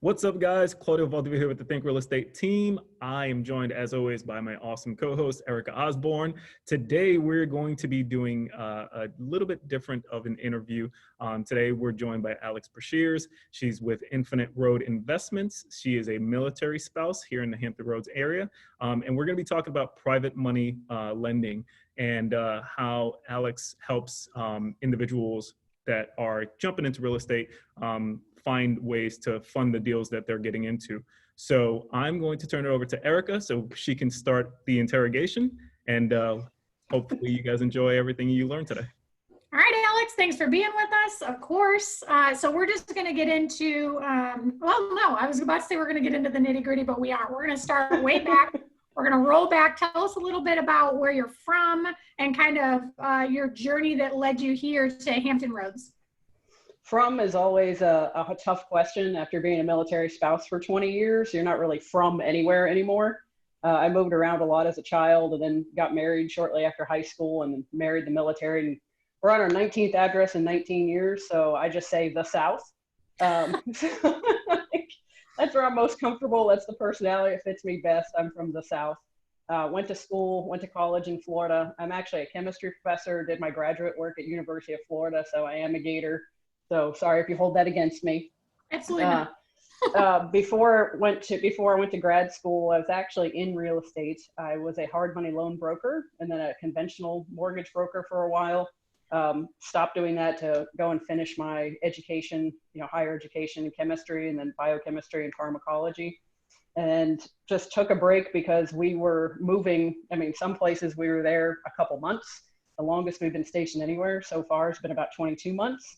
What's up, guys? Claudio Valdivia here with the Think Real Estate team. I am joined, as always, by my awesome co-host, Erica Osborne. Today, we're going to be doing a little bit different of an interview. Today, we're joined by Alex Breshears. She's with Infinite Road Investments. She is a military spouse here in the Hampton Roads area. And we're going to be talking about private money lending and how Alex helps individuals that are jumping into real estate find ways to fund the deals that they're getting into. So I'm going to turn it over to Erica so she can start the interrogation, and hopefully you guys enjoy everything you learned today. All right, Alex, thanks for being with us, of course. So we're just going to get into, well, no, I was about to say we're going to get into the nitty gritty, but we aren't. We're going to start way back. We're going to roll back. Tell us a little bit about where you're from and kind of your journey that led you here to Hampton Roads. From is always a tough question. After being a military spouse for 20 years, you're not really from anywhere anymore. I moved around a lot as a child and then got married shortly after high school and married the military. And we're on our 19th address in 19 years, so I just say the South. That's where I'm most comfortable. That's the personality that fits me best. I'm from the South. Went to college in Florida. I'm actually a chemistry professor, did my graduate work at University of Florida, so I am a Gator. So sorry if you hold that against me. Absolutely not. Before I went to grad school, I was actually in real estate. I was a hard money loan broker and then a conventional mortgage broker for a while. Stopped doing that to go and finish my education, higher education in chemistry and then biochemistry and pharmacology. And just took a break because we were moving. I mean, some places we were there a couple months. The longest we've been stationed anywhere so far has been about 22 months.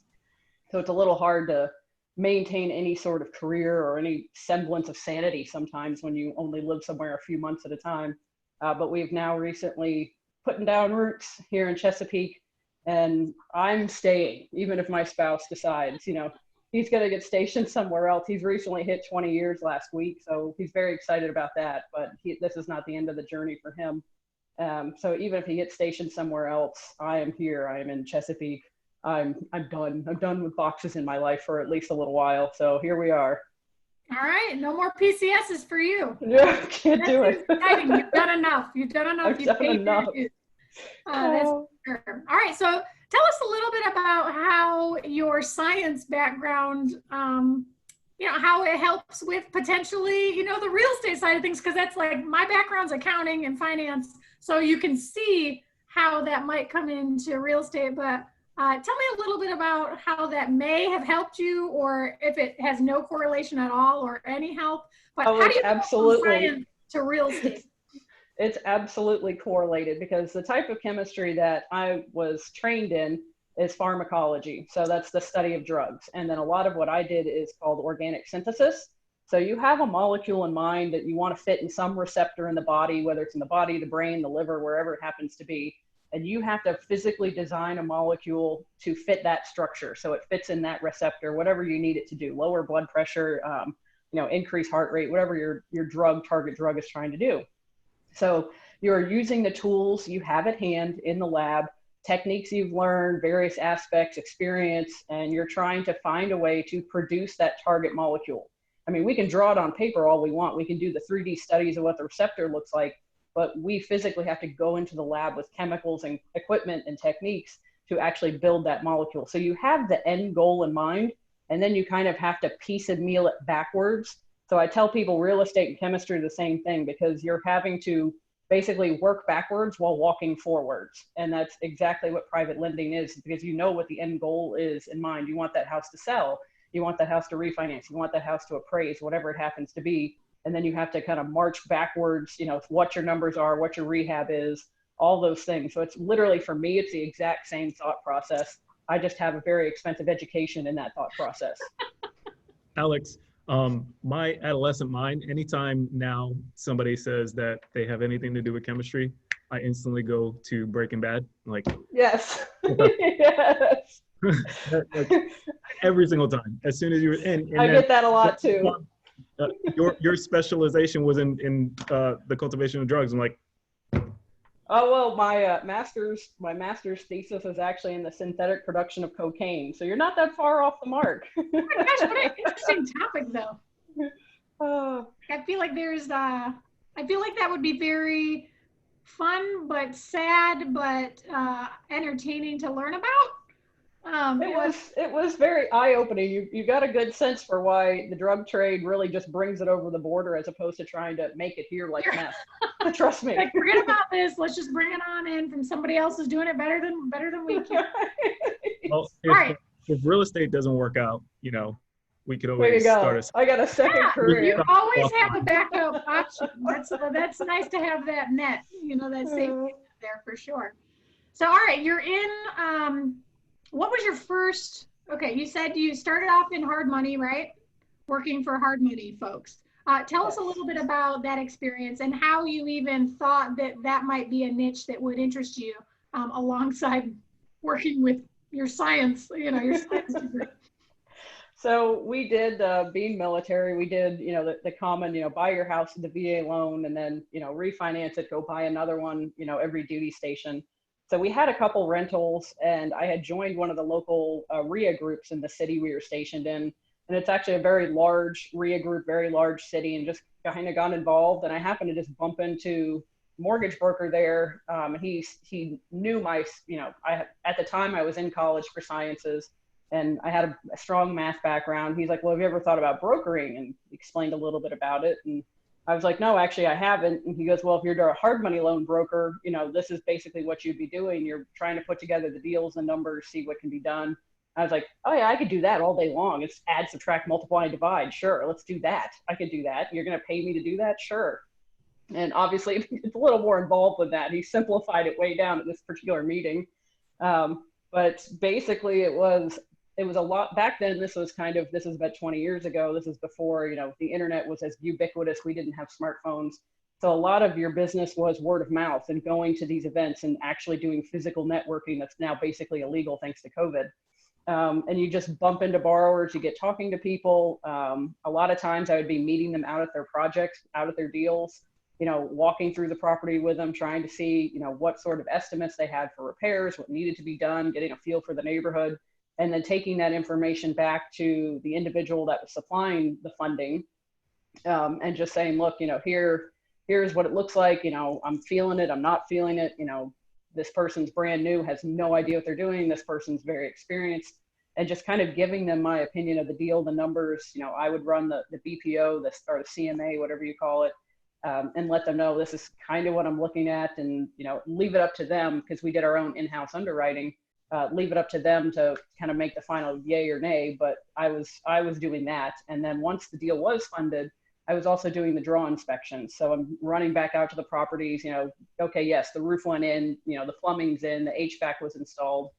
So it's a little hard to maintain any sort of career or any semblance of sanity sometimes when you only live somewhere a few months at a time. But we've now recently putting down roots here in Chesapeake, and I'm staying, even if my spouse decides, he's going to get stationed somewhere else. He's recently hit 20 years last week, so he's very excited about that, but this is not the end of the journey for him. So even if he gets stationed somewhere else, I am here. I am in Chesapeake. I'm done. I'm done with boxes in my life for at least a little while. So here we are. All right. No more PCSs for you. Yeah, can't do it. Exciting. You've done enough. You've done enough. I've done enough. That's sure. All right. So tell us a little bit about how your science background, how it helps with potentially, the real estate side of things, because that's like my background's accounting and finance. So you can see how that might come into real estate, but tell me a little bit about how that may have helped you, or if it has no correlation at all or any help. But how do you go from science to real estate? It's absolutely correlated because the type of chemistry that I was trained in is pharmacology. So that's the study of drugs. And then a lot of what I did is called organic synthesis. So you have a molecule in mind that you want to fit in some receptor in the body, whether it's in the body, the brain, the liver, wherever it happens to be. And you have to physically design a molecule to fit that structure. So it fits in that receptor, whatever you need it to do, lower blood pressure, increase heart rate, whatever your target drug is trying to do. So you're using the tools you have at hand in the lab, techniques you've learned, various aspects, experience, and you're trying to find a way to produce that target molecule. I mean, we can draw it on paper all we want. We can do the 3D studies of what the receptor looks like, but we physically have to go into the lab with chemicals and equipment and techniques to actually build that molecule. So you have the end goal in mind, and then you kind of have to piece and meal it backwards. So I tell people real estate and chemistry are the same thing because you're having to basically work backwards while walking forwards. And that's exactly what private lending is, because you know what the end goal is in mind. You want that house to sell. You want that house to refinance. You want that house to appraise, whatever it happens to be. And then you have to kind of march backwards, what your numbers are, what your rehab is, all those things. So it's literally, for me, it's the exact same thought process. I just have a very expensive education in that thought process. Alex, my adolescent mind, anytime now somebody says that they have anything to do with chemistry, I instantly go to Breaking Bad. Like, yes. Yes. Like, every single time. As soon as you were in. I get that a lot too. Your specialization was in the cultivation of drugs. I'm like, oh well, my master's thesis is actually in the synthetic production of cocaine. So you're not that far off the mark. Oh my gosh, what an interesting topic, though. Oh. I feel like I feel like that would be very fun, but sad, but entertaining to learn about. It was very eye-opening. You got a good sense for why the drug trade really just brings it over the border as opposed to trying to make it here like meth. Trust me. Like, forget about this. Let's just bring it on in from somebody else who's doing it better than we can. Well, All right. if real estate doesn't work out, we could There you always start go. a. I got a second career. You always have a backup option. That's nice to have that net, that safety there for sure. So, all right, you're in, what was your first, okay, you said you started off in hard money, right? Working for hard money folks. Tell us a little bit about that experience and how you even thought that might be a niche that would interest you alongside working with your science, your science degree. So we did, being military, we did, the common, buy your house with the VA loan and then, refinance it, go buy another one, every duty station. So we had a couple rentals and I had joined one of the local RIA groups in the city we were stationed in. And it's actually a very large RIA group, very large city, and just kind of got involved. And I happened to just bump into mortgage broker there. He knew my, at the time I was in college for sciences and I had a strong math background. He's like, well, have you ever thought about brokering? And explained a little bit about it. And I was like, no, actually I haven't. And he goes, well, if you're a hard money loan broker, this is basically what you'd be doing. You're trying to put together the deals and numbers, see what can be done. I was like, oh yeah, I could do that all day long. It's add, subtract, multiply, divide. Sure, let's do that. I could do that. You're going to pay me to do that? Sure. And obviously it's a little more involved than that. He simplified it way down at this particular meeting. But basically it was a lot back then. This was about 20 years ago. This is before, the internet was as ubiquitous. We didn't have smartphones. So a lot of your business was word of mouth and going to these events and actually doing physical networking that's now basically illegal thanks to COVID. And you just bump into borrowers, you get talking to people. A lot of times I would be meeting them out at their projects, out at their deals, walking through the property with them, trying to see, what sort of estimates they had for repairs, what needed to be done, getting a feel for the neighborhood, and then taking that information back to the individual that was supplying the funding, and just saying, look, here's what it looks like. I'm feeling it, I'm not feeling it. This person's brand new, has no idea what they're doing. This person's very experienced, and just kind of giving them my opinion of the deal, the numbers. I would run the BPO, or the CMA, whatever you call it, and let them know this is kind of what I'm looking at, and leave it up to them, because we did our own in-house underwriting. Leave it up to them to kind of make the final yay or nay. But I was doing that, and then once the deal was funded, I was also doing the draw inspections. So I'm running back out to the properties, okay, yes, the roof went in, the plumbing's in, the HVAC was installed.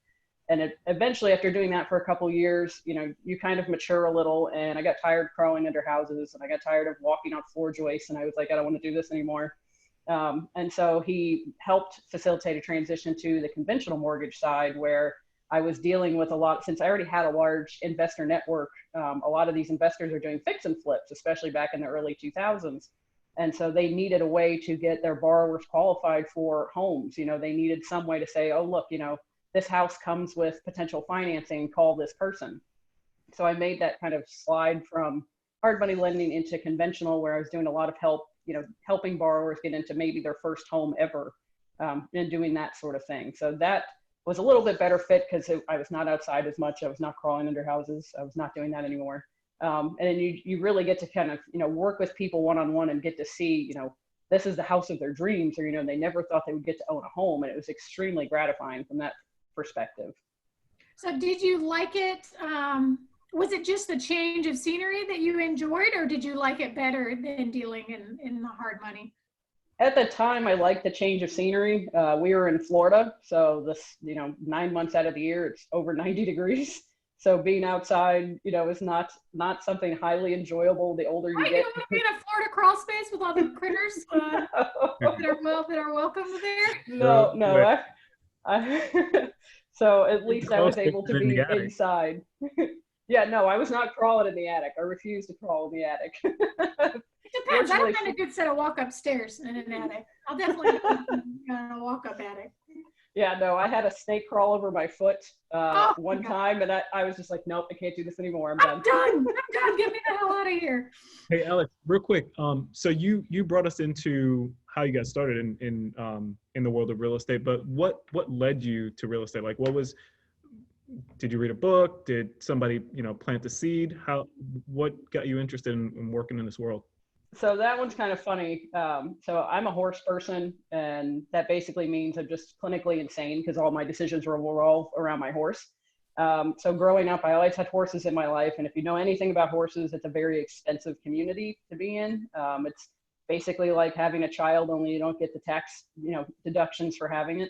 And eventually, after doing that for a couple of years, you kind of mature a little, and I got tired crawling under houses, and I got tired of walking on floor joists, and I was like, I don't want to do this anymore. And so he helped facilitate a transition to the conventional mortgage side, where I was dealing with a lot, since I already had a large investor network. A lot of these investors are doing fix and flips, especially back in the early 2000s. And so they needed a way to get their borrowers qualified for homes. They needed some way to say, oh, look, this house comes with potential financing, call this person. So I made that kind of slide from hard money lending into conventional, where I was doing a lot of help, helping borrowers get into maybe their first home ever, and doing that sort of thing. So that was a little bit better fit, because I was not outside as much. I was not crawling under houses. I was not doing that anymore. And then you really get to kind of, work with people one-on-one and get to see, this is the house of their dreams, or, they never thought they would get to own a home. And it was extremely gratifying from that perspective. So did you like it? Was it just the change of scenery that you enjoyed, or did you like it better than dealing in the hard money? At the time, I liked the change of scenery. We were in Florida, so this, 9 months out of the year, it's over 90 degrees. So being outside, is not something highly enjoyable. The older you get, you want to be in a Florida crawl space with all the critters that are welcome there. No. So at least I was able to be inside. Yeah, no, I was not crawling in the attic. I refused to crawl in the attic. It depends. I don't find a good set of walk upstairs in an attic. I'll definitely a walk up attic. Yeah, no, I had a snake crawl over my foot one time, and I was just like, nope, I can't do this anymore. I'm done. I'm done. Get me the hell out of here. Hey, Alex, real quick. So you brought us into how you got started in the world of real estate, but what led you to real estate? Like, did you read a book? Did somebody, plant a seed? What got you interested in working in this world? So that one's kind of funny. So I'm a horse person, and that basically means I'm just clinically insane because all my decisions revolve around my horse. So growing up, I always had horses in my life, and if you know anything about horses, it's a very expensive community to be in. It's basically like having a child, only you don't get the tax, deductions for having it.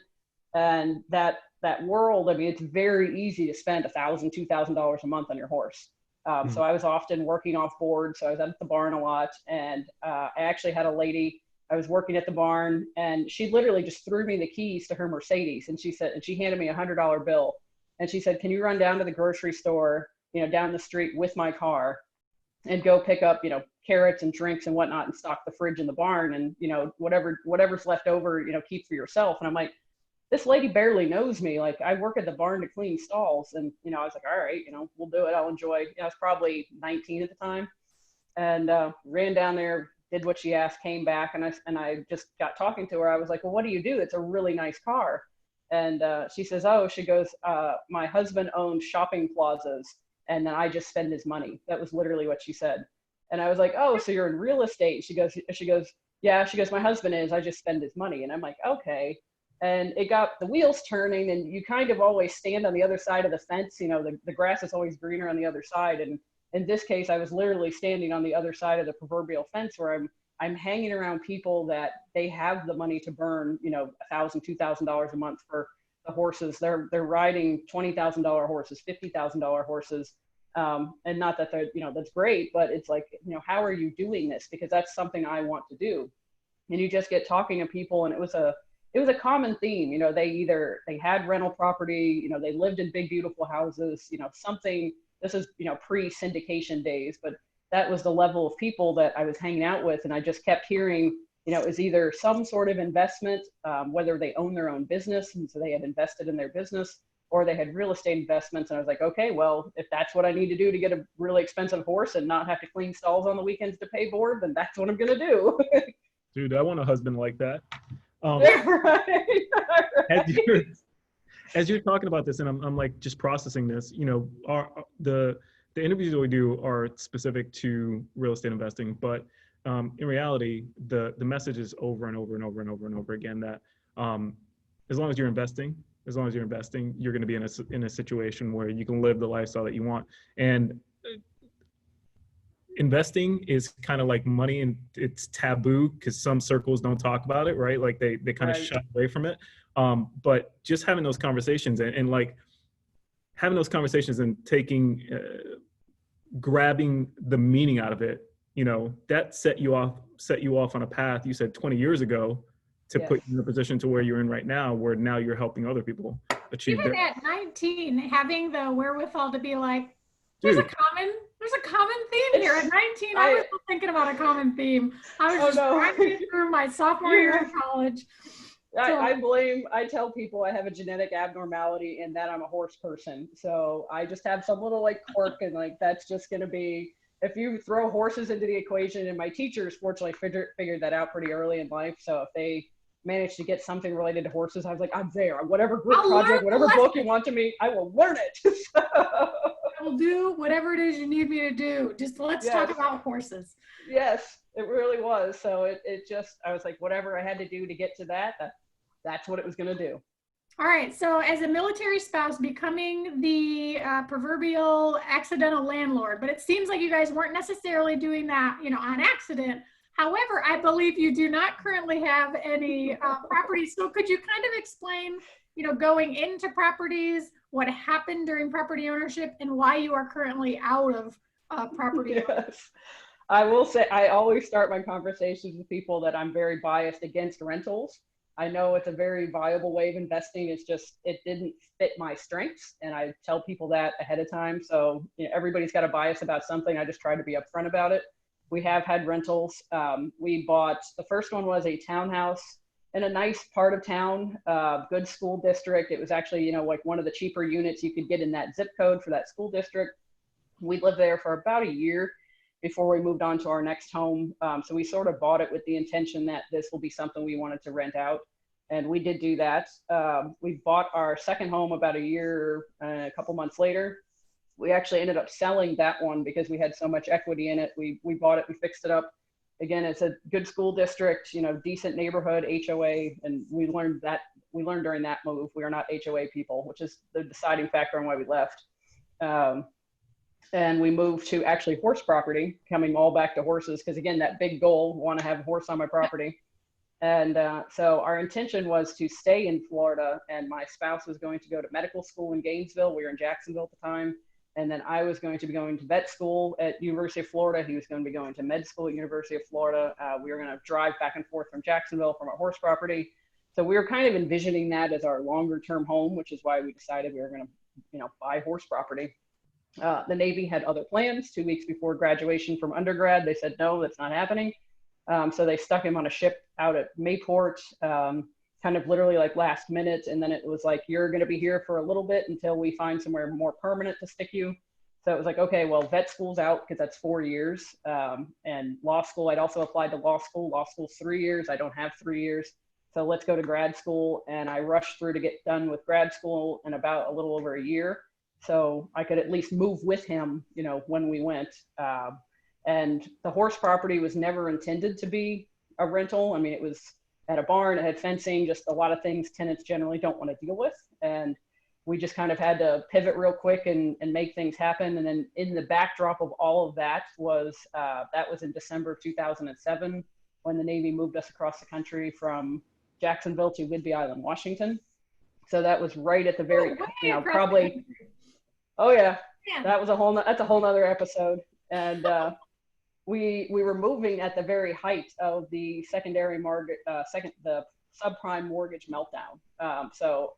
And that world, I mean, it's very easy to spend $1,000, $2,000 a month on your horse. So I was often working off board. So I was at the barn a lot. And I actually had a lady, I was working at the barn, and she literally just threw me the keys to her Mercedes. And she handed me $100 bill. And she said, can you run down to the grocery store, down the street with my car and go pick up, carrots and drinks and whatnot and stock the fridge in the barn, and, whatever's left over, keep for yourself. And I'm like, this lady barely knows me. Like, I work at the barn to clean stalls. And, I was like, all right, we'll do it. I'll enjoy. I was probably 19 at the time, and ran down there, did what she asked, came back, and I just got talking to her. I was like, well, what do you do? It's a really nice car. And she says, she goes, my husband owns shopping plazas, and then I just spend his money. That was literally what she said. And I was like, oh, so you're in real estate? She goes, yeah. She goes, my husband is. I just spend his money. And I'm like, okay. And it got the wheels turning, and you kind of always stand on the other side of the fence. The grass is always greener on the other side. And in this case, I was literally standing on the other side of the proverbial fence, where I'm hanging around people that they have the money to burn, $1,000, $2,000 a month for the horses. They're riding $20,000 horses, $50,000 horses. And not that they're, that's great, but it's like, how are you doing this? Because that's something I want to do. And you just get talking to people, and it was a common theme. They had rental property, they lived in big, beautiful houses, something. This is, pre-syndication days, but that was the level of people that I was hanging out with. And I just kept hearing, it was either some sort of investment, whether they own their own business, and so they had invested in their business, or they had real estate investments. And I was like, okay, well, if that's what I need to do to get a really expensive horse and not have to clean stalls on the weekends to pay board, then that's what I'm going to do. Dude, I want a husband like that. Right. As you're talking about this, and I'm like just processing this, the interviews that we do are specific to real estate investing, but in reality, the message is over and over and over and over and over again that as long as you're investing, you're going to be in a situation where you can live the lifestyle that you want. And investing is kind of like money, and it's taboo because some circles don't talk about it, right? Like they kind of shy away from it. But just having those conversations and like having those conversations and grabbing the meaning out of it, that set you off on a path, you said 20 years ago, to put you in a position to where you're in right now, where now you're helping other people achieve Even that. at 19, having the wherewithal to be like, there's a common theme here. At 19, I was thinking about a common theme. I was driving through my sophomore year of college. I tell people I have a genetic abnormality in that I'm a horse person. So I just have some little like quirk, and like, that's just going to be, if you throw horses into the equation, and my teachers fortunately figured that out pretty early in life. So if they managed to get something related to horses, I was like, I'm there. Whatever group project, whatever book you want to me, I will learn it. I will do whatever it is you need me to do. Just let's talk about horses. Yes, it really was. So it just, I was like, whatever I had to do to get to that's what it was going to do. All right. So as a military spouse, becoming the proverbial accidental landlord, but it seems like you guys weren't necessarily doing that, on accident. However, I believe you do not currently have any properties. So could you kind of explain, going into properties, what happened during property ownership, and why you are currently out of property ownership? Yes. I will say, I always start my conversations with people that I'm very biased against rentals. I know it's a very viable way of investing. It's just, it didn't fit my strengths. And I tell people that ahead of time. So everybody's got a bias about something. I just try to be upfront about it. We have had rentals. We bought, the first one was a townhouse in a nice part of town, good school district. It was actually, like one of the cheaper units you could get in that zip code for that school district. We lived there for about a year. before we moved on to our next home. So we sort of bought it with the intention that this will be something we wanted to rent out. And we did do that. We bought our second home about a year, a couple months later. We actually ended up selling that one because we had so much equity in it. We bought it, we fixed it up. Again, it's a good school district, you know, decent neighborhood, HOA, and we learned during that move, we are not HOA people, which is the deciding factor on why we left. And we moved to actually horse property, coming all back to horses, because again, that big goal, want to have a horse on my property. And so our intention was to stay in Florida, and my spouse was going to go to medical school in Gainesville. We were in Jacksonville at the time. And then I was going to be going to vet school at University of Florida. He was going to be going to med school at University of Florida. We were going to drive back and forth from Jacksonville from our horse property. So we were kind of envisioning that as our longer term home, which is why we decided we were going to, you know, buy horse property. The Navy had other plans. 2 weeks before graduation from undergrad, they said, no, that's not happening. So they stuck him on a ship out at Mayport, kind of literally like last minute. And then it was like, you're going to be here for a little bit until we find somewhere more permanent to stick you. So it was like, okay, well, vet school's out because that's 4 years. And law school, I'd also applied to law school. Law school's 3 years. I don't have 3 years. So let's go to grad school. And I rushed through to get done with grad school in about a little over a year. So I could at least move with him, you know, when we went. And the horse property was never intended to be a rental. I mean, it was at a barn, it had fencing, just a lot of things tenants generally don't want to deal with. And we just kind of had to pivot real quick and make things happen. And then in the backdrop of all of that was in December of 2007, when the Navy moved us across the country from Jacksonville to Whidbey Island, Washington. So that was right at the very, you know, probably, oh yeah, that was that's a whole nother episode. And we were moving at the very height of the secondary mortgage, the subprime mortgage meltdown. So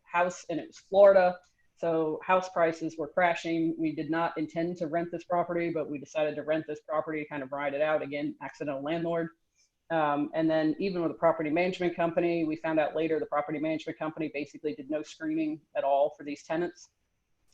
and it was Florida, so house prices were crashing. We did not intend to rent this property, but we decided to rent this property, kind of ride it out. Again, accidental landlord. And then even with the property management company, we found out later the property management company basically did no screening at all for these tenants.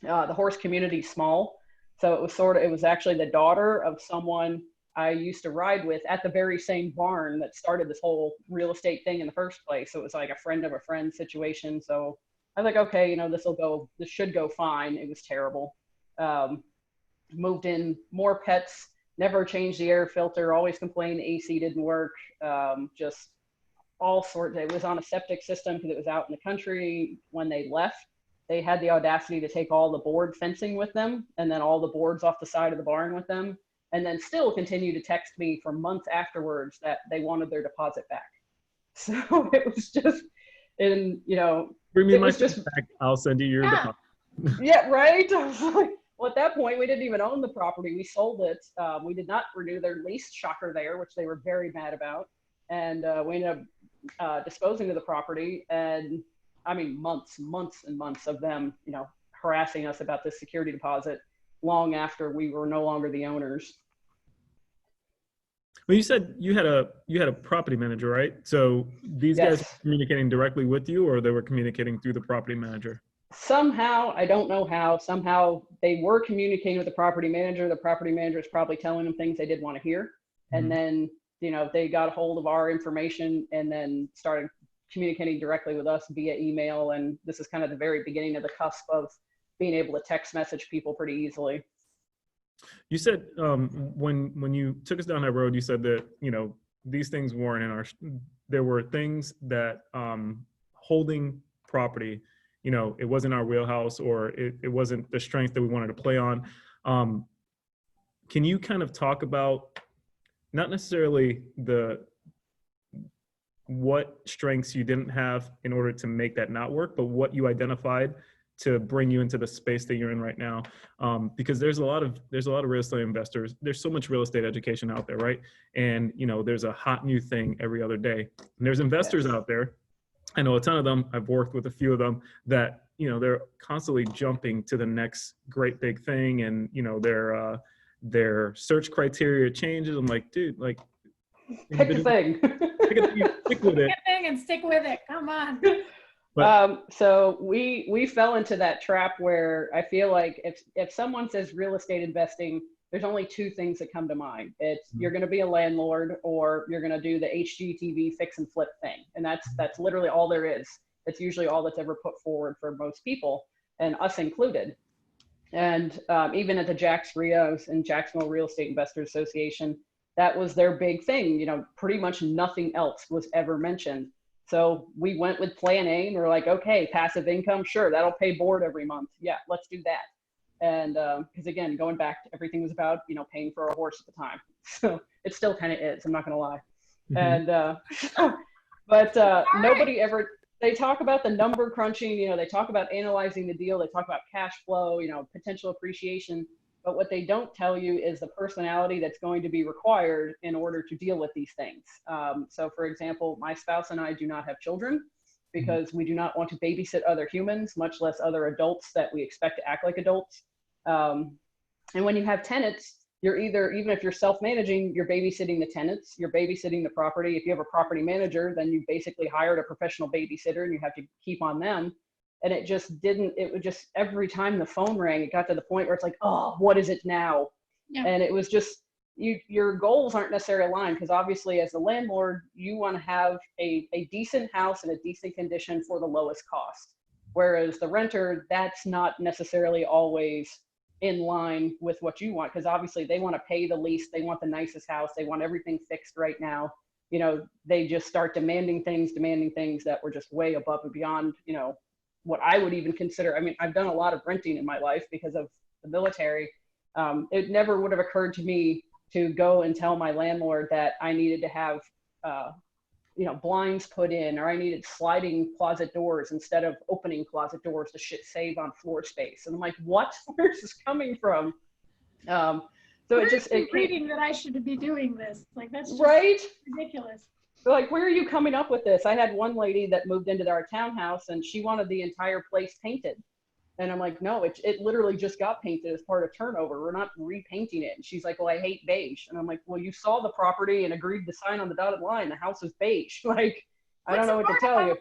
The horse community is small. So it was actually the daughter of someone I used to ride with at the very same barn that started this whole real estate thing in the first place. So it was like a friend of a friend situation. So I was like, okay, you know, this should go fine. It was terrible. Moved in, more pets, never changed the air filter, always complained the AC didn't work. Just all sorts. It was on a septic system because it was out in the country. When they left, they had the audacity to take all the board fencing with them and then all the boards off the side of the barn with them, and then still continue to text me for months afterwards that they wanted their deposit back. So it was just, and you know, bring me my just back. I'll send you your deposit. Yeah, right. I was like, well, at that point, we didn't even own the property. We sold it. We did not renew their lease, shocker there, which they were very mad about. And we ended up disposing of the property. And I mean, months and months of them, you know, harassing us about this security deposit long after we were no longer the owners. Well, you said you had a property manager, right? So these guys were communicating directly with you, or they were communicating through the property manager? Somehow, I don't know how, somehow they were communicating with the property manager. The property manager is probably telling them things they didn't want to hear. And then, you know, they got a hold of our information and then started communicating directly with us via email. And this is kind of the very beginning of the cusp of being able to text message people pretty easily. You said when you took us down that road, you said that, you know, these things weren't in our, there were things that holding property, you know, it wasn't our wheelhouse, or it wasn't the strength that we wanted to play on. Can you kind of talk about not necessarily what strengths you didn't have in order to make that not work, but what you identified to bring you into the space that you're in right now? Because there's a lot of real estate investors. There's so much real estate education out there, right? And, you know, there's a hot new thing every other day. And there's investors out there. I know a ton of them. I've worked with a few of them that, you know, they're constantly jumping to the next great big thing. And, you know, their search criteria changes. I'm like, dude, like, pick a thing. Stick with it. Pick a thing and stick with it. Come on. So we fell into that trap where I feel like if someone says real estate investing, there's only two things that come to mind. It's you're going to be a landlord, or you're going to do the HGTV fix and flip thing. And that's literally all there is. It's usually all that's ever put forward for most people, and us included. And even at the Jax Rios and Jacksonville Real Estate Investors Association, that was their big thing. You know, pretty much nothing else was ever mentioned. So we went with plan A, and we're like, okay, passive income, sure, that'll pay board every month. Yeah, let's do that. And because again, going back, everything was about, you know, paying for a horse at the time. So it still kind of is, I'm not going to lie. And, but nobody ever, they talk about the number crunching, you know, they talk about analyzing the deal, they talk about cash flow, you know, potential appreciation. But what they don't tell you is the personality that's going to be required in order to deal with these things. So for example, my spouse and I do not have children because we do not want to babysit other humans, much less other adults that we expect to act like adults. And when you have tenants, you're either, even if you're self-managing, you're babysitting the tenants, you're babysitting the property. If you have a property manager, then you basically hired a professional babysitter and you have to keep on them. And it just didn't, it would just, every time the phone rang, it got to the point where it's like, oh, what is it now? Yeah. And it was just, your goals aren't necessarily aligned, because obviously as the landlord, you want to have a decent house in a decent condition for the lowest cost. Whereas the renter, that's not necessarily always in line with what you want, because obviously they want to pay the least, they want the nicest house, they want everything fixed right now. You know, they just start demanding things that were just way above and beyond, you know, what I would even consider. I mean, I've done a lot of renting in my life because of the military. It never would have occurred to me to go and tell my landlord that I needed to have, you know, blinds put in, or I needed sliding closet doors instead of opening closet doors to save on floor space. And I'm like, what? Where's this coming from? So it just, reading that I should be doing this. Like, that's just right? Ridiculous. Like, where are you coming up with this? I had one lady that moved into our townhouse and she wanted the entire place painted. And I'm like, no, it literally just got painted as part of turnover. We're not repainting it. And she's like, well, I hate beige. And I'm like, well, you saw the property and agreed to sign on the dotted line. The house is beige. Like, I don't know what to tell you.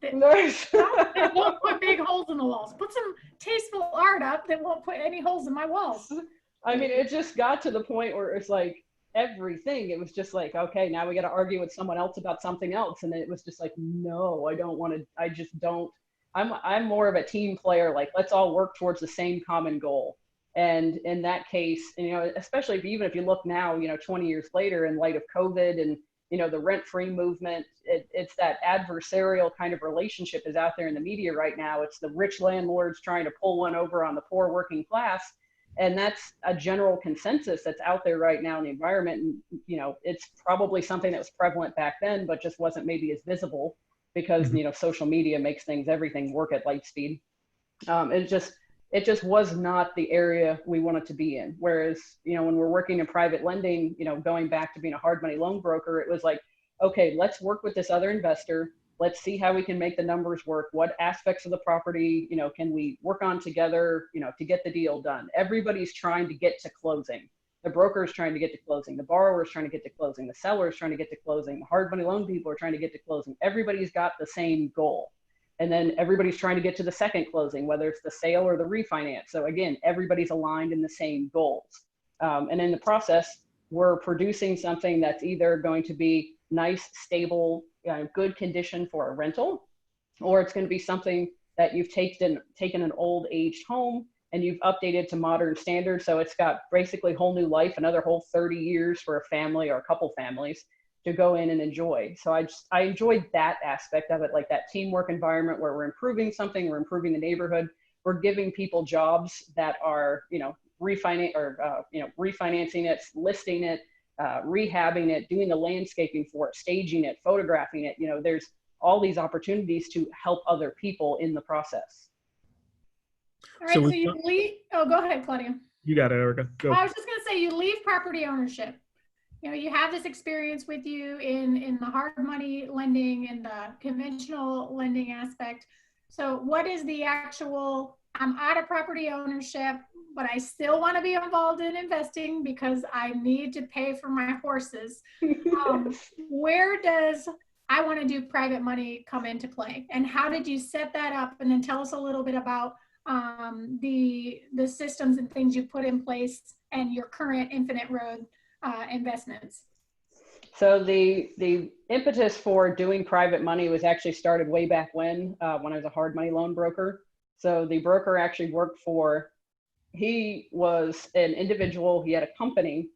That won't put big holes in the walls. Put some tasteful art up that won't put any holes in my walls. I mean, it just got to the point where it's like, everything, it was just like, okay, now we got to argue with someone else about something else. And it was just like, no, I don't want to, I just don't, I'm more of a team player. Like, let's all work towards the same common goal. And in that case, you know, especially even if you look now, you know, 20 years later, in light of COVID and, you know, the rent-free movement, it's that adversarial kind of relationship is out there in the media right now. It's the rich landlords trying to pull one over on the poor working class. And that's a general consensus that's out there right now in the environment. And, you know, it's probably something that was prevalent back then, but just wasn't maybe as visible because, you know, social media makes everything work at light speed. It just was not the area we wanted to be in. Whereas, you know, when we're working in private lending, you know, going back to being a hard money loan broker, it was like, okay, let's work with this other investor. Let's see how we can make the numbers work. What aspects of the property, you know, can we work on together, you know, to get the deal done? Everybody's trying to get to closing. The broker is trying to get to closing. The borrower is trying to get to closing. The seller is trying to get to closing. The hard money loan people are trying to get to closing. Everybody's got the same goal. And then everybody's trying to get to the second closing, whether it's the sale or the refinance. So again, everybody's aligned in the same goals. And in the process, we're producing something that's either going to be nice, stable, good condition for a rental, or it's going to be something that you've taken an old aged home and you've updated to modern standards. So it's got basically whole new life, another whole 30 years for a family or a couple families to go in and enjoy. So I enjoyed that aspect of it, like that teamwork environment where we're improving something, we're improving the neighborhood, we're giving people jobs that are, you know, refinancing it, listing it, rehabbing it, doing the landscaping for it, staging it, photographing it. You know, there's all these opportunities to help other people in the process. All right, so you leave, oh, go ahead, Claudia. You got it, Erica. Go. I was just gonna say, you leave property ownership. You know, you have this experience with you in the hard money lending and the conventional lending aspect. So what is the actual, I'm out of property ownership, but I still want to be involved in investing because I need to pay for my horses. Where does I want to do private money come into play? And how did you set that up? And then tell us a little bit about the systems and things you put in place and your current Infinite Road investments? So the impetus for doing private money was actually started way back when I was a hard money loan broker. So the broker actually worked for, he was an individual, he had a company,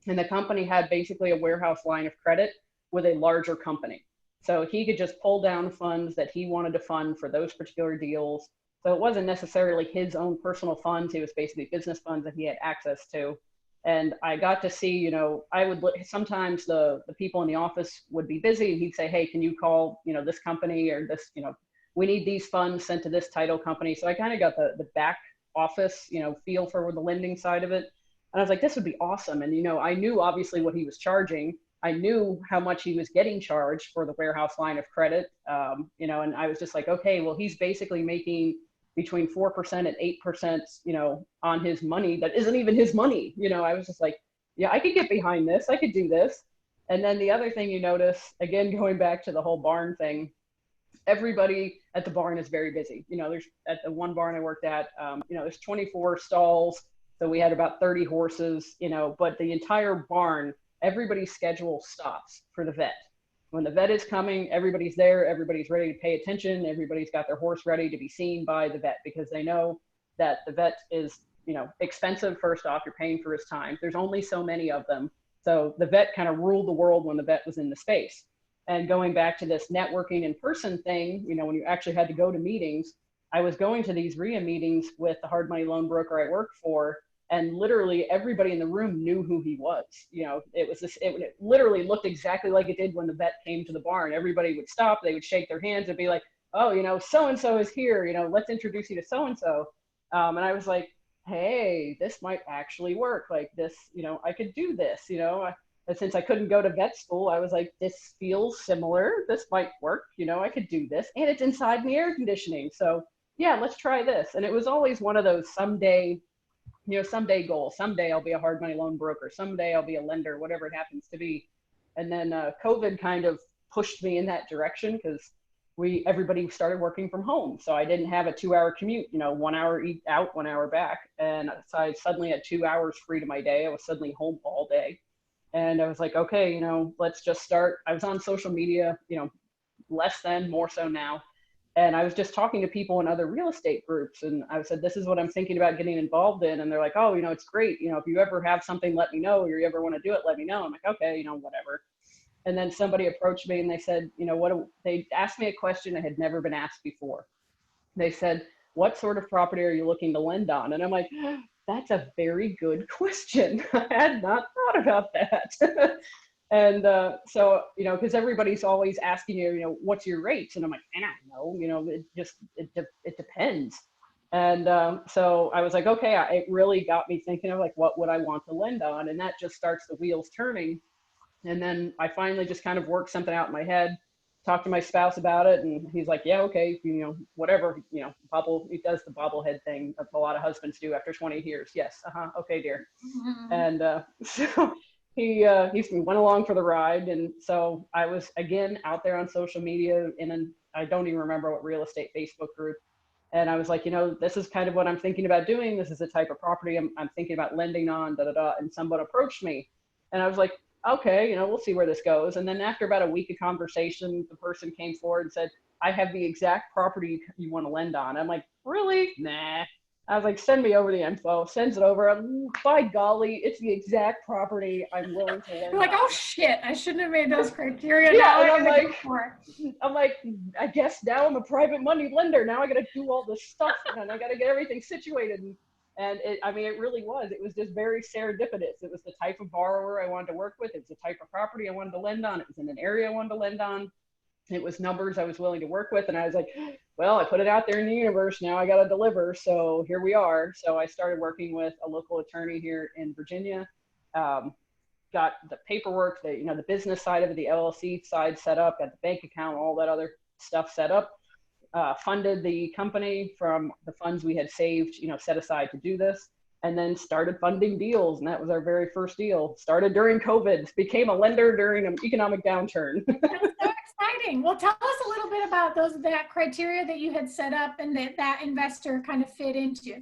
and the company had basically a warehouse line of credit with a larger company. So he could just pull down funds that he wanted to fund for those particular deals. So it wasn't necessarily his own personal funds. It was basically business funds that he had access to. And I got to see, you know, I would sometimes the people in the office would be busy and he'd say, hey, can you call, you know, this company or this, you know, we need these funds sent to this title company. So I kind of got the back office, you know, feel for the lending side of it. And I was like, this would be awesome. And, you know, I knew obviously what he was charging. I knew how much he was getting charged for the warehouse line of credit, you know, and I was just like, okay, well, he's basically making between 4% and 8%, you know, on his money that isn't even his money. You know, I was just like, yeah, I could get behind this. I could do this. And then the other thing you notice, again, going back to the whole barn thing, everybody at the barn is very busy. You know, there's at the one barn I worked at, you know, there's 24 stalls. So we had about 30 horses, you know, but the entire barn, everybody's schedule stops for the vet. When the vet is coming, everybody's there, everybody's ready to pay attention, everybody's got their horse ready to be seen by the vet because they know that the vet is, you know, expensive. First off, you're paying for his time. There's only so many of them. So the vet kind of ruled the world when the vet was in the space. And going back to this networking in person thing, you know, when you actually had to go to meetings, I was going to these RIA meetings with the hard money loan broker I worked for, and literally everybody in the room knew who he was. You know, it was this, it literally looked exactly like it did when the vet came to the barn. Everybody would stop, they would shake their hands and be like, oh, you know, so-and-so is here, you know, let's introduce you to so-and-so. And I was like, hey, this might actually work. Like this, you know, I could do this, you know, and since I couldn't go to vet school, I was like, this feels similar. This might work, you know, I could do this. And it's inside in the air conditioning. So yeah, let's try this. And it was always one of those someday, you know, someday goals. Someday I'll be a hard money loan broker. Someday I'll be a lender, whatever it happens to be. And then COVID kind of pushed me in that direction because everybody started working from home. So I didn't have a 2-hour commute, you know, 1 hour out, 1 hour back. And so I suddenly had 2 hours free to my day. I was suddenly home all day. And I was like, okay, you know, let's just start. I was on social media, you know, less then, more so now. And I was just talking to people in other real estate groups. And I said, this is what I'm thinking about getting involved in. And they're like, oh, you know, it's great. You know, if you ever have something, let me know. Or you ever want to do it, let me know. I'm like, okay, you know, whatever. And then somebody approached me and they said, you know, they asked me a question that had never been asked before. They said, what sort of property are you looking to lend on? And I'm like, that's a very good question. I had not thought about that. And so, you know, because everybody's always asking you, you know, what's your rates? And I'm like, I don't know, you know, it depends. And so I was like, okay, it really got me thinking of like, what would I want to lend on? And that just starts the wheels turning. And then I finally just kind of worked something out in my head, talked to my spouse about it. And he's like, yeah, okay, you know, whatever, you know, he does the bobblehead thing that a lot of husbands do after 20 years. Yes. Okay, dear. Mm-hmm. And so he went along for the ride. And so I was, again, out there on social media I don't even remember what real estate Facebook group. And I was like, you know, this is kind of what I'm thinking about doing. This is the type of property I'm thinking about lending on, And someone approached me and I was like, okay, you know, we'll see where this goes. And then after about a week of conversation, the person came forward and said, I have the exact property you want to lend on. I'm like, really? Nah. I was like, send me over the info. Sends it over. By golly, it's the exact property I'm willing to lend. You're like, on. Oh shit, I shouldn't have made those criteria. Yeah, now and I'm like, I guess now I'm a private money lender. Now I got to do all this stuff and I got to get everything situated. And it really was. It was just very serendipitous. It was the type of borrower I wanted to work with. It was the type of property I wanted to lend on. It was in an area I wanted to lend on. It was numbers I was willing to work with. And I was like, well, I put it out there in the universe. Now I got to deliver. So here we are. So I started working with a local attorney here in Virginia. Got the paperwork, the business side of it, the LLC side set up, got the bank account, all that other stuff set up. Funded the company from the funds we had saved, set aside to do this. and then started funding deals. And that was our very first deal. Started during COVID, became a lender during an economic downturn. That's so exciting. Well, tell us a little bit about that criteria that you had set up and that investor kind of fit into.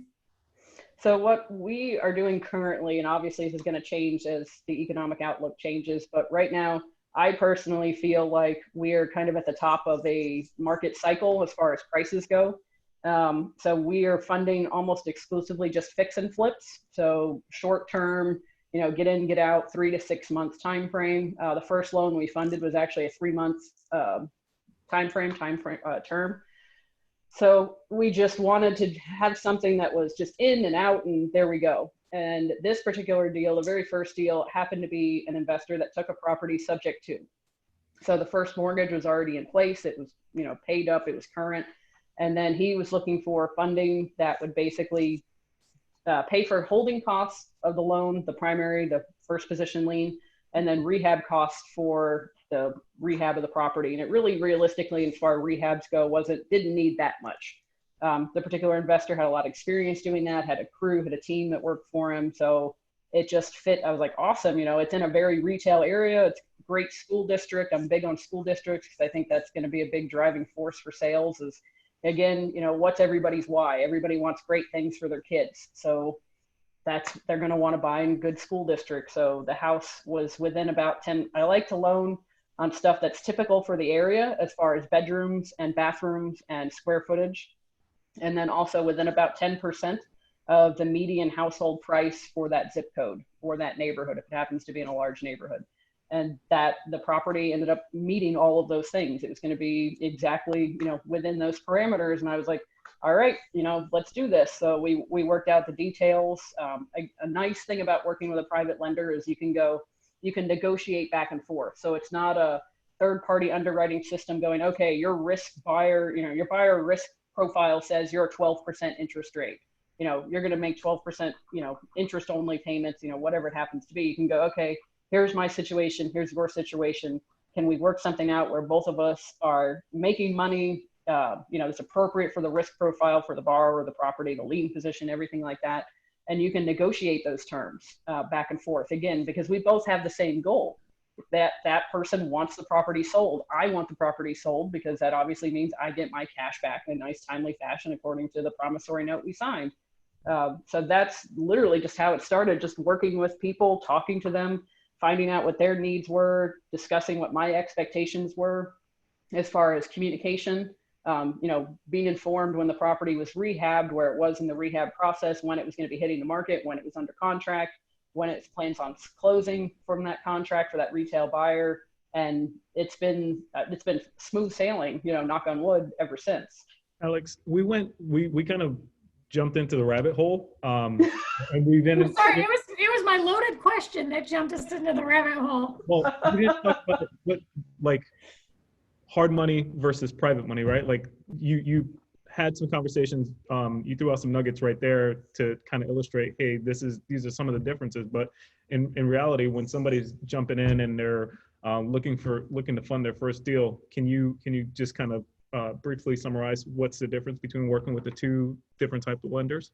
So what we are doing currently, and obviously this is going to change as the economic outlook changes, but right now, I personally feel like we are kind of at the top of a market cycle as far as prices go. So we are funding almost exclusively just fix and flips. So short term, get in, get out, 3 to 6 months time frame. The first loan we funded was actually a 3 months term. So we just wanted to have something that was just in and out, and there we go. And this particular deal, the very first deal, happened to be an investor that took a property subject to. So the first mortgage was already in place. It was, paid up, it was current. And then he was looking for funding that would basically pay for holding costs of the loan, the first position lien, and then rehab costs for the rehab of the property. And it really, realistically, as far as rehabs go, didn't need that much. The particular investor had a lot of experience doing that, had a crew, had a team that worked for him. So it just fit. I was like, awesome. It's in a very retail area. It's a great school district. I'm big on school districts because I think that's going to be a big driving force for sales is, again, what's everybody's why? Everybody wants great things for their kids. So they're going to want to buy in good school districts. So the house was within about 10. I like to loan on stuff that's typical for the area as far as bedrooms and bathrooms and square footage. And then also within about 10% of the median household price for that zip code or that neighborhood, if it happens to be in a large neighborhood. And that the property ended up meeting all of those things. It was going to be exactly, within those parameters. And I was like, all right, let's do this. So we worked out the details. A nice thing about working with a private lender is you can negotiate back and forth. So it's not a third-party underwriting system going, okay, your buyer risk profile says you're a 12% interest rate. You're going to make 12%, interest only payments, whatever it happens to be. You can go, okay, here's my situation. Here's your situation. Can we work something out where both of us are making money, it's appropriate for the risk profile for the borrower, the property, the lien position, everything like that. And you can negotiate those terms back and forth, again, because we both have the same goal. That person wants the property sold. I want the property sold because that obviously means I get my cash back in a nice, timely fashion according to the promissory note we signed. So that's literally just how it started, just working with people, talking to them, finding out what their needs were, discussing what my expectations were as far as communication, being informed when the property was rehabbed, where it was in the rehab process, when it was going to be hitting the market, when it was under contract, when it plans on closing from that contract for that retail buyer. And it's been smooth sailing, knock on wood, ever since. Alex, we kind of jumped into the rabbit hole. And we didn't. Sorry, it was my loaded question that jumped us into the rabbit hole. Well, we didn't talk about what like hard money versus private money, right? Like you had some conversations. You threw out some nuggets right there to kind of illustrate, hey, these are some of the differences. But in reality, when somebody's jumping in and they're looking to fund their first deal, can you just kind of briefly summarize what's the difference between working with the two different types of lenders?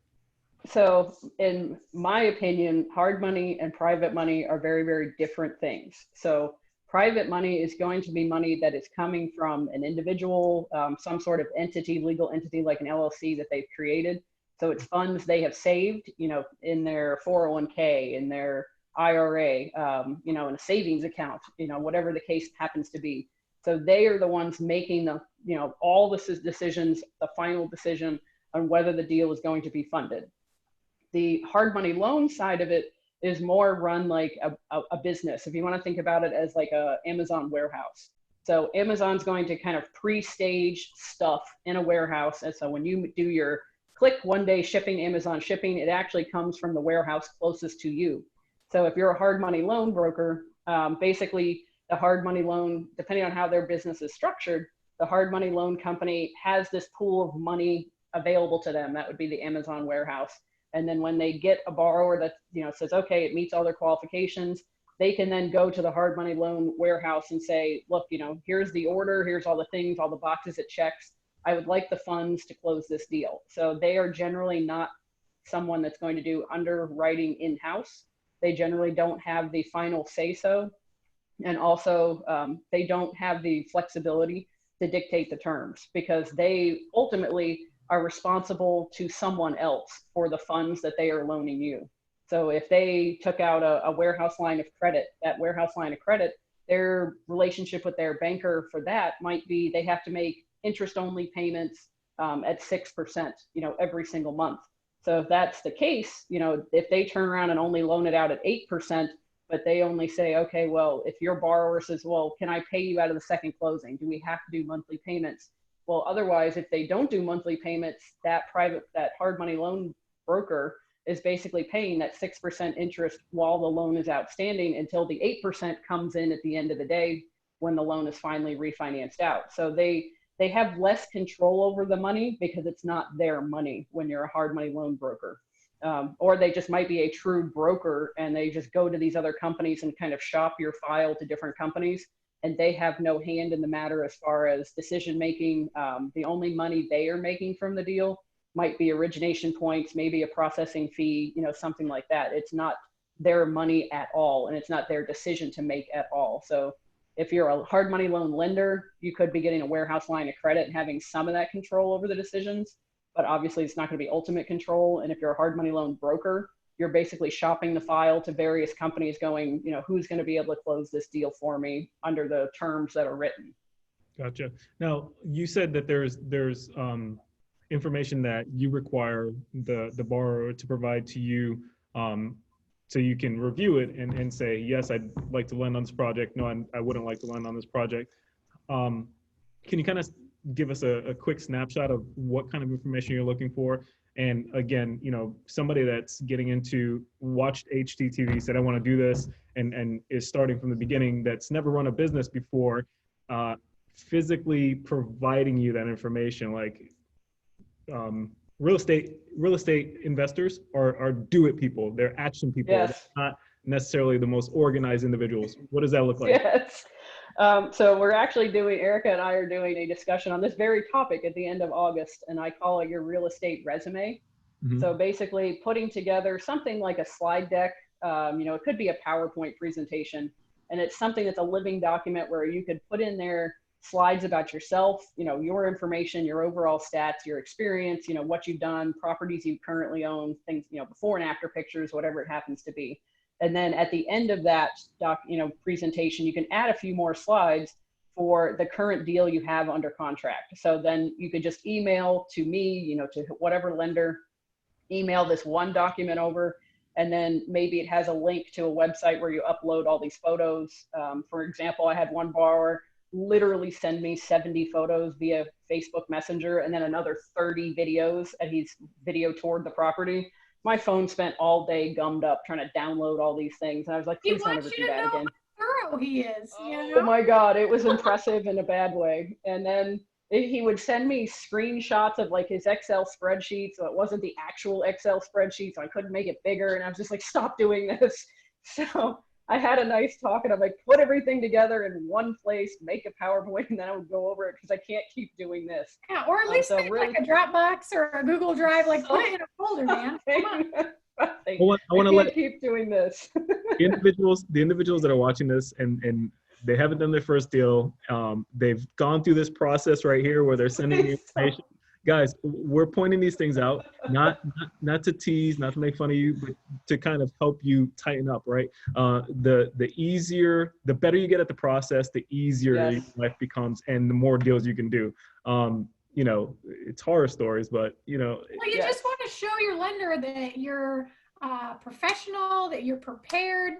So in my opinion, hard money and private money are very, very different things. So private money is going to be money that is coming from an individual, some sort of entity, legal entity like an LLC that they've created. So it's funds they have saved, in their 401k, in their IRA, in a savings account, whatever the case happens to be. So they are the ones making all the decisions, the final decision on whether the deal is going to be funded. The hard money loan side of it is more run like a business. If you want to think about it as like a Amazon warehouse. So Amazon's going to kind of pre-stage stuff in a warehouse. And so when you do your click one day shipping, Amazon shipping, it actually comes from the warehouse closest to you. So if you're a hard money loan broker, basically the hard money loan, depending on how their business is structured, the hard money loan company has this pool of money available to them. That would be the Amazon warehouse. And then when they get a borrower that says, okay, it meets all their qualifications, they can then go to the hard money loan warehouse and say, look, here's the order, here's all the things, all the boxes it checks. I would like the funds to close this deal. So they are generally not someone that's going to do underwriting in-house. They generally don't have the final say-so. And also they don't have the flexibility to dictate the terms, because they ultimately are responsible to someone else for the funds that they are loaning you. So if they took out a warehouse line of credit, that warehouse line of credit, their relationship with their banker for that might be they have to make interest-only payments at 6%, every single month. So if that's the case, if they turn around and only loan it out at 8%, but they only say, okay, well, if your borrower says, well, can I pay you out of the second closing? Do we have to do monthly payments? Well, otherwise, if they don't do monthly payments, that hard money loan broker is basically paying that 6% interest while the loan is outstanding until the 8% comes in at the end of the day when the loan is finally refinanced out. So they have less control over the money because it's not their money when you're a hard money loan broker. Or they just might be a true broker and they just go to these other companies and kind of shop your file to different companies, and they have no hand in the matter as far as decision making. The only money they are making from the deal might be origination points, maybe a processing fee, something like that. It's not their money at all, and it's not their decision to make at all. So if you're a hard money loan lender, you could be getting a warehouse line of credit and having some of that control over the decisions, but obviously it's not going to be ultimate control. And if you're a hard money loan broker, you're basically shopping the file to various companies going, who's going to be able to close this deal for me under the terms that are written. Gotcha. Now, you said that there's information that you require the borrower to provide to you, so you can review it and say, yes, I'd like to lend on this project. No, I wouldn't like to lend on this project. Can you kind of give us a quick snapshot of what kind of information you're looking for? And again, somebody that's getting into, watched HGTV, said, I want to do this, and is starting from the beginning, that's never run a business before, physically providing you that information, like, real estate investors are do-it people. They're action people. Yes. They're not necessarily the most organized individuals. What does that look like? Yes. So we're actually Erica and I are doing a discussion on this very topic at the end of August, and I call it your real estate resume. Mm-hmm. So basically putting together something like a slide deck, it could be a PowerPoint presentation, and it's something that's a living document where you could put in there slides about yourself, your information, your overall stats, your experience, what you've done, properties you currently own, things, before and after pictures, whatever it happens to be. And then at the end of that presentation, you can add a few more slides for the current deal you have under contract. So then you could just email to me, to whatever lender, email this one document over, and then maybe it has a link to a website where you upload all these photos. For example, I had one borrower literally send me 70 photos via Facebook Messenger and then another 30 videos, and he's video toured the property. My phone spent all day gummed up trying to download all these things, and I was like, please don't ever do that again. How thorough he is. Oh my God, it was impressive in a bad way. And then he would send me screenshots of like his Excel spreadsheet, so it wasn't the actual Excel spreadsheet, so I couldn't make it bigger, and I was just like, stop doing this. So I had a nice talk, and I'm like, put everything together in one place, make a PowerPoint, and then I would go over it because I can't keep doing this. Yeah, or at least make like a Dropbox or a Google Drive, like put it in a folder, man. Come on. I want to keep doing this. the individuals that are watching this and they haven't done their first deal. They've gone through this process right here where they're sending you information. Guys, we're pointing these things out, not to tease, not to make fun of you, but to kind of help you tighten up, right? The better you get at the process, the easier Yes. life becomes, and the more deals you can do. It's horror stories, but Well, you Yes. just want to show your lender that you're professional, that you're prepared,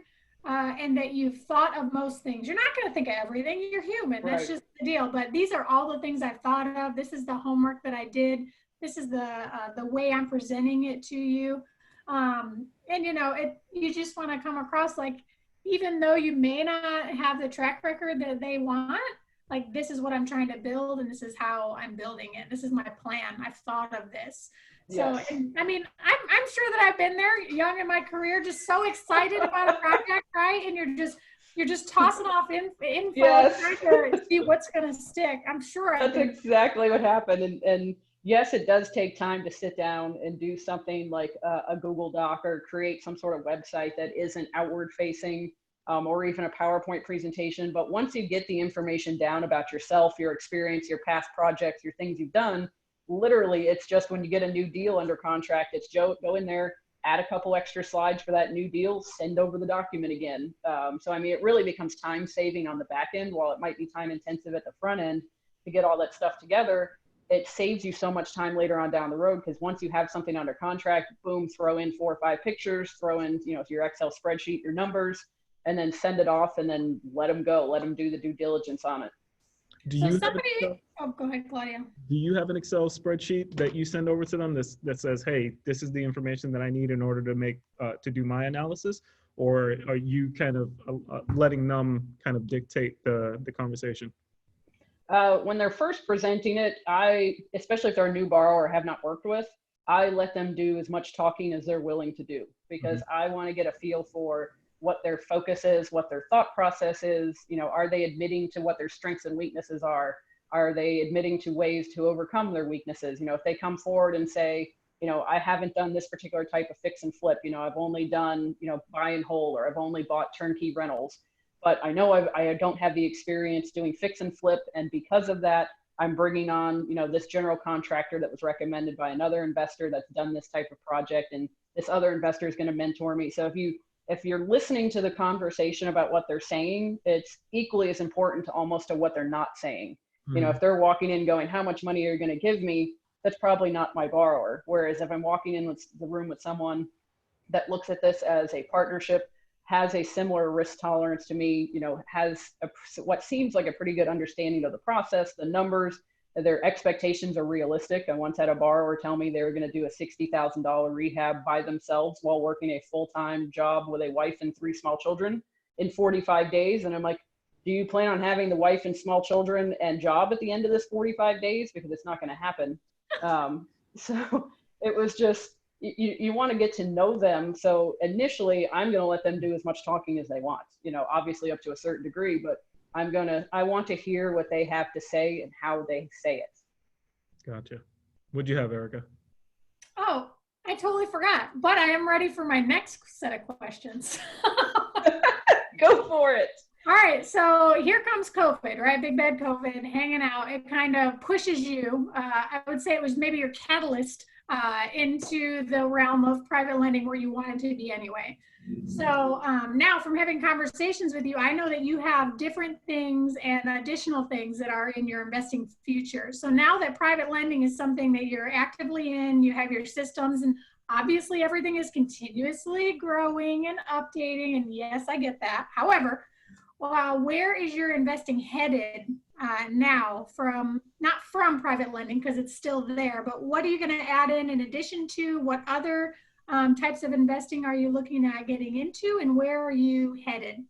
and that you've thought of most things. You're not going to think of everything. You're human. That's Right. just the deal. But these are all the things I've thought of. This is the homework that I did. This is the way I'm presenting it to you. You just want to come across like, even though you may not have the track record that they want, like, this is what I'm trying to build, and this is how I'm building it. This is my plan. I've thought of this. Yes. So, I'm sure that I've been there young in my career, just so excited about a project, right? And you're just tossing off info, Yes. trying to see what's going to stick. I'm sure That's exactly what happened. And yes, it does take time to sit down and do something like a Google Doc or create some sort of website that isn't outward facing, or even a PowerPoint presentation. But once you get the information down about yourself, your experience, your past projects, your things you've done, literally it's just when you get a new deal under contract, it's go in there, add a couple extra slides for that new deal, send over the document again. So I mean, it really becomes time saving on the back end, while it might be time intensive at the front end to get all that stuff together. It saves you so much time later on down the road, because once you have something under contract, boom, throw in 4 or 5 pictures, throw in, to your Excel spreadsheet, your numbers, and then send it off, and then let them go, let them do the due diligence on it. Do So you somebody, oh, go ahead, Claudia. do you have an Excel spreadsheet that you send over to them that says, hey, this is the information that I need in order to make to do my analysis? Or are you kind of letting them kind of dictate the conversation? When they're first presenting it, especially if they're a new borrower or have not worked with, I let them do as much talking as they're willing to do, because I want to get a feel for what their focus is, what their thought process is. Are they admitting to what their strengths and weaknesses are? Are they admitting to ways to overcome their weaknesses? If they come forward and say, I haven't done this particular type of fix and flip, I've only done, buy and hold, or I've only bought turnkey rentals, but I know I don't have the experience doing fix and flip. And because of that, I'm bringing on, this general contractor that was recommended by another investor that's done this type of project. And this other investor is going to mentor me. So if you're listening to the conversation about what they're saying, it's equally as important to almost to what they're not saying. If they're walking in going, how much money are you going to give me? That's probably not my borrower. Whereas if I'm walking in the room with someone that looks at this as a partnership, has a similar risk tolerance to me, has what seems like a pretty good understanding of the process, the numbers, their expectations are realistic. I once had a borrower tell me they were going to do a $60,000 rehab by themselves while working a full-time job with a wife and 3 small children in 45 days. And I'm like, do you plan on having the wife and small children and job at the end of this 45 days? Because it's not going to happen. So it was just, you want to get to know them. So initially I'm going to let them do as much talking as they want, obviously up to a certain degree, but I want to hear what they have to say and how they say it. Gotcha. What'd you have, Erica? Oh, I totally forgot, but I am ready for my next set of questions. Go for it. All right, so here comes COVID, right? Big bad COVID hanging out. It kind of pushes you. I would say it was maybe your catalyst into the realm of private lending where you wanted to be anyway. So now from having conversations with you, I know that you have different things and additional things that are in your investing future. So now that private lending is something that you're actively in, you have your systems, and obviously everything is continuously growing and updating. And yes, I get that. However, where is your investing headed now not from private lending, because it's still there, but what are you going to add in addition to? What other types of investing are you looking at getting into, and where are you headed?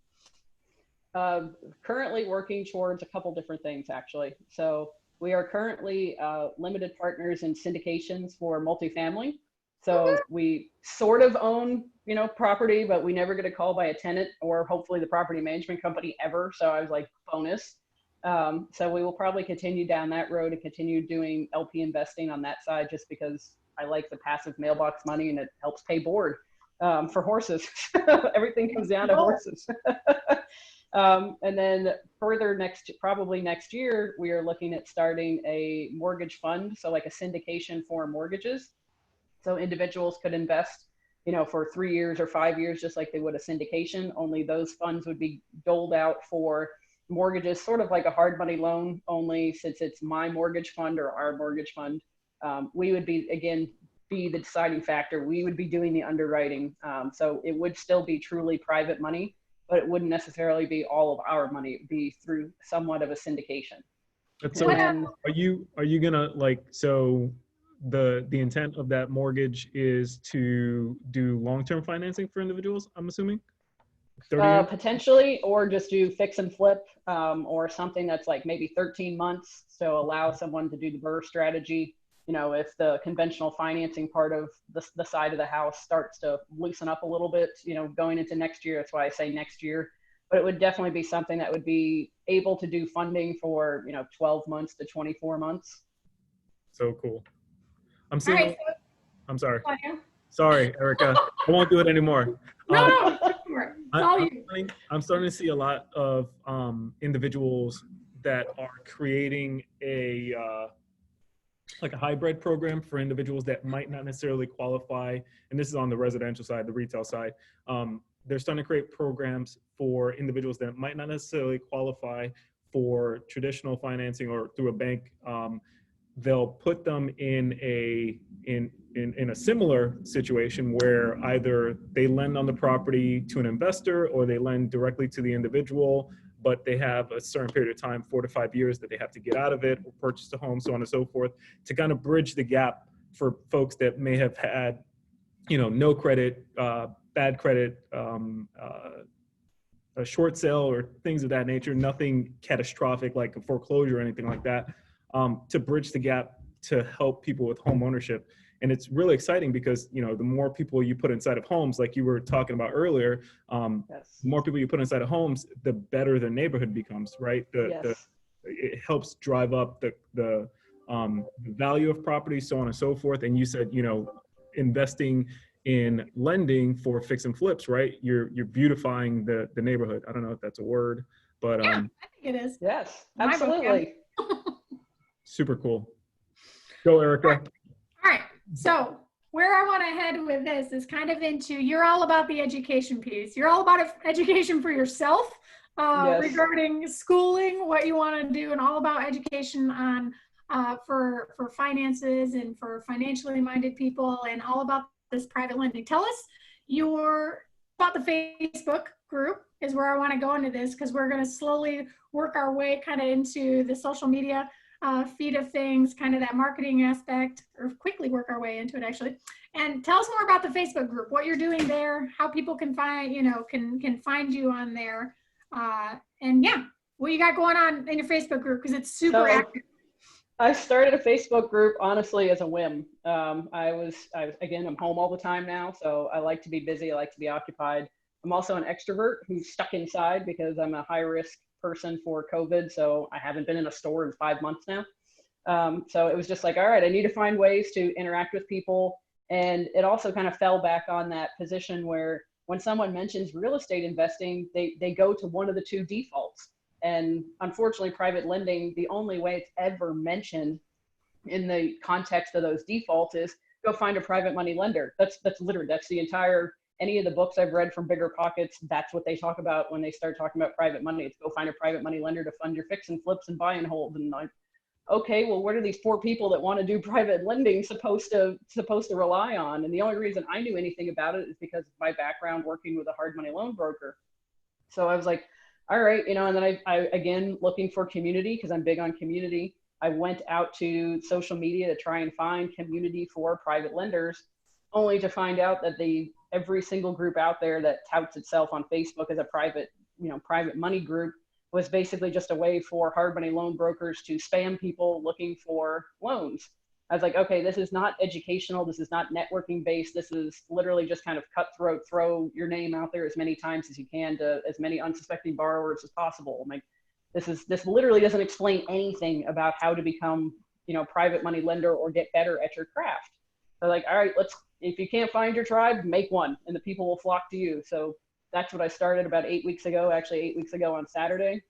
Currently working towards a couple different things, actually. So we are currently limited partners in syndications for multifamily. So we sort of own, property, but we never get a call by a tenant or hopefully the property management company ever. So I was like, bonus. So we will probably continue down that road and continue doing LP investing on that side, just because I like the passive mailbox money and it helps pay board for horses. Everything comes down to horses. And then further probably next year, we are looking at starting a mortgage fund. So like a syndication for mortgages. So individuals could invest, for 3 years or 5 years, just like they would a syndication, only those funds would be doled out for mortgages, sort of like a hard money loan, only since it's my mortgage fund or our mortgage fund. We would be the deciding factor. We would be doing the underwriting. So it would still be truly private money, but it wouldn't necessarily be all of our money. It would be through somewhat of a syndication. So are you gonna so the intent of that mortgage is to do long-term financing for individuals, I'm assuming? Potentially, or just do fix and flip, or something that's like maybe 13 months. So allow someone to do the BRRRR strategy. If the conventional financing part of the side of the house starts to loosen up a little bit, going into next year. That's why I say next year. But it would definitely be something that would be able to do funding for, 12 months to 24 months. So cool. I'm All seeing. right. I'm sorry. Claudia. Sorry, Erica. I won't do it anymore. No, Um, no, go for it. It's all you. I'm starting to see a lot of individuals that are creating a like a hybrid program for individuals that might not necessarily qualify. And this is on the residential side, the retail side. They're starting to create programs for individuals that might not necessarily qualify for traditional financing or through a bank. They'll put them in a similar situation where either they lend on the property to an investor or they lend directly to the individual, but they have a certain period of time, 4 to 5 years, that they have to get out of it or purchase a home, so on and so forth, to kind of bridge the gap for folks that may have had, no credit, bad credit, a short sale or things of that nature, nothing catastrophic like a foreclosure or anything like that, to bridge the gap to help people with home ownership. And it's really exciting because, the more people you put inside of homes, like you were talking about earlier, Yes. the more people you put inside of homes, the better the neighborhood becomes, right? Yes. It helps drive up the value of property, so on and so forth. And you said, investing in lending for fix and flips, right? You're beautifying the neighborhood. I don't know if that's a word, but Yeah, I think it is. Yes, My absolutely. super cool. Go, Erica. All right. So where I want to head with this is kind of into, you're all about the education piece. You're all about education for yourself, Yes. regarding schooling, what you want to do, and all about education on for finances and for financially minded people, and all about this private lending. Tell us about the Facebook group is where I want to go into this, because we're going to slowly work our way kind of into the social media feed of things, kind of that marketing aspect, or quickly work our way into it actually. And tell us more about the Facebook group, what you're doing there, how people can find, can find you on there. And yeah, what you got going on in your Facebook group, because it's super active. I started a Facebook group, honestly, as a whim. Again, I'm home all the time now, so I like to be busy. I like to be occupied. I'm also an extrovert who's stuck inside because I'm a high risk person for COVID. So I haven't been in a store in 5 months now. So it was just like, all right, I need to find ways to interact with people. And it also kind of fell back on that position where when someone mentions real estate investing, they go to one of the two defaults. And unfortunately, private lending, the only way it's ever mentioned in the context of those defaults is go find a private money lender. That's literally, that's the entire, any of the books I've read from Bigger Pockets, that's what they talk about when they start talking about private money. It's go find a private money lender to fund your fix and flips and buy and hold. And like, okay, well, what are these 4 people that want to do private lending supposed to rely on? And the only reason I knew anything about it is because of my background working with a hard money loan broker. So I was like, all right, and then I again, looking for community, because I'm big on community. I went out to social media to try and find community for private lenders, only to find out that every single group out there that touts itself on Facebook as a private money group was basically just a way for hard money loan brokers to spam people looking for loans. I was like, okay, this is not educational. This is not networking based. This is literally just kind of cutthroat, throw your name out there as many times as you can to as many unsuspecting borrowers as possible. I'm like, this literally doesn't explain anything about how to become, private money lender or get better at your craft. So like, all right, if you can't find your tribe, make one and the people will flock to you. So that's what I started about 8 weeks ago, actually 8 weeks ago on Saturday.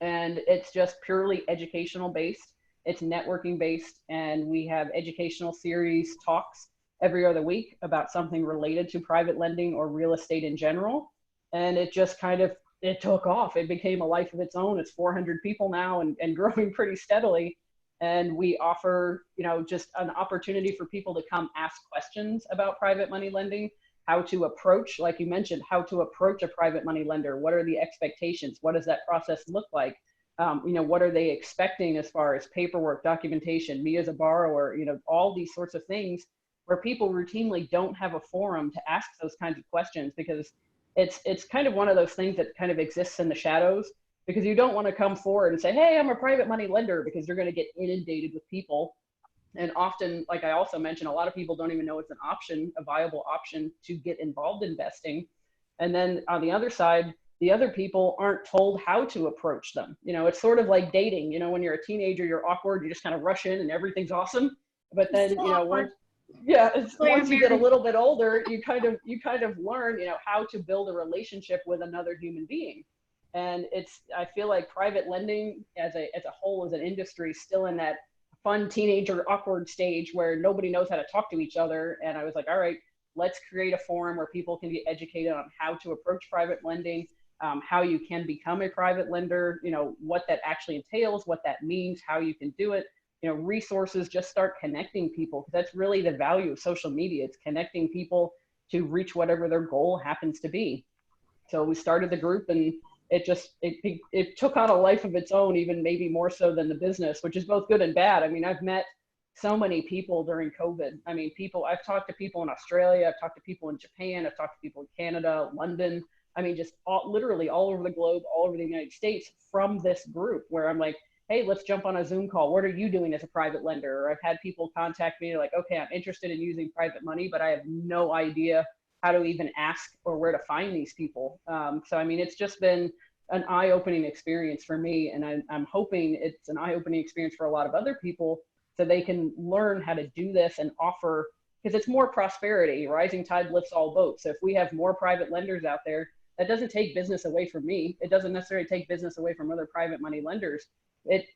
And it's just purely educational based. It's networking based, and we have educational series talks every other week about something related to private lending or real estate in general. And it just it took off. It became a life of its own. It's 400 people now and growing pretty steadily. And we offer, just an opportunity for people to come ask questions about private money lending, how to approach, like you mentioned, how to approach a private money lender. What are the expectations? What does that process look like? What are they expecting as far as paperwork, documentation, me as a borrower, all these sorts of things where people routinely don't have a forum to ask those kinds of questions, because it's kind of one of those things that kind of exists in the shadows, because you don't want to come forward and say, hey, I'm a private money lender, because you're going to get inundated with people. And often, like I also mentioned, a lot of people don't even know it's an option, a viable option to get involved in investing. And then on the other side, the other people aren't told how to approach them. It's sort of like dating. When you're a teenager, you're awkward, you just kind of rush in and everything''s awesome. But then, So awkward. once you get a little bit older, you kind of learn, how to build a relationship with another human being. And I feel like private lending as a whole, as an industry, still in that fun teenager awkward stage where nobody knows how to talk to each other. And I was like, all right, let's create a forum where people can be educated on how to approach private lending, how you can become a private lender, what that actually entails, what that means, how you can do it, resources, just start connecting people, because that's really the value of social media. It's connecting people to reach whatever their goal happens to be. So we started the group, and it took on a life of its own, even maybe more so than the business, which is both good and bad. I mean, I've met so many people during COVID. I mean, I've talked to people in Australia, I've talked to people in Japan, I've talked to people in Canada, London. I mean, just literally all over the globe, all over the United States from this group, where I'm like, hey, let's jump on a Zoom call. What are you doing as a private lender? Or I've had people contact me like, okay, I'm interested in using private money, but I have no idea how to even ask or where to find these people. So, I mean, it's just been an eye-opening experience for me. And I'm hoping it's an eye-opening experience for a lot of other people, so they can learn how to do this and offer, because it's more prosperity. Rising tide lifts all boats. So if we have more private lenders out there, that doesn't take business away from me. It doesn't necessarily take business away from other private money lenders. It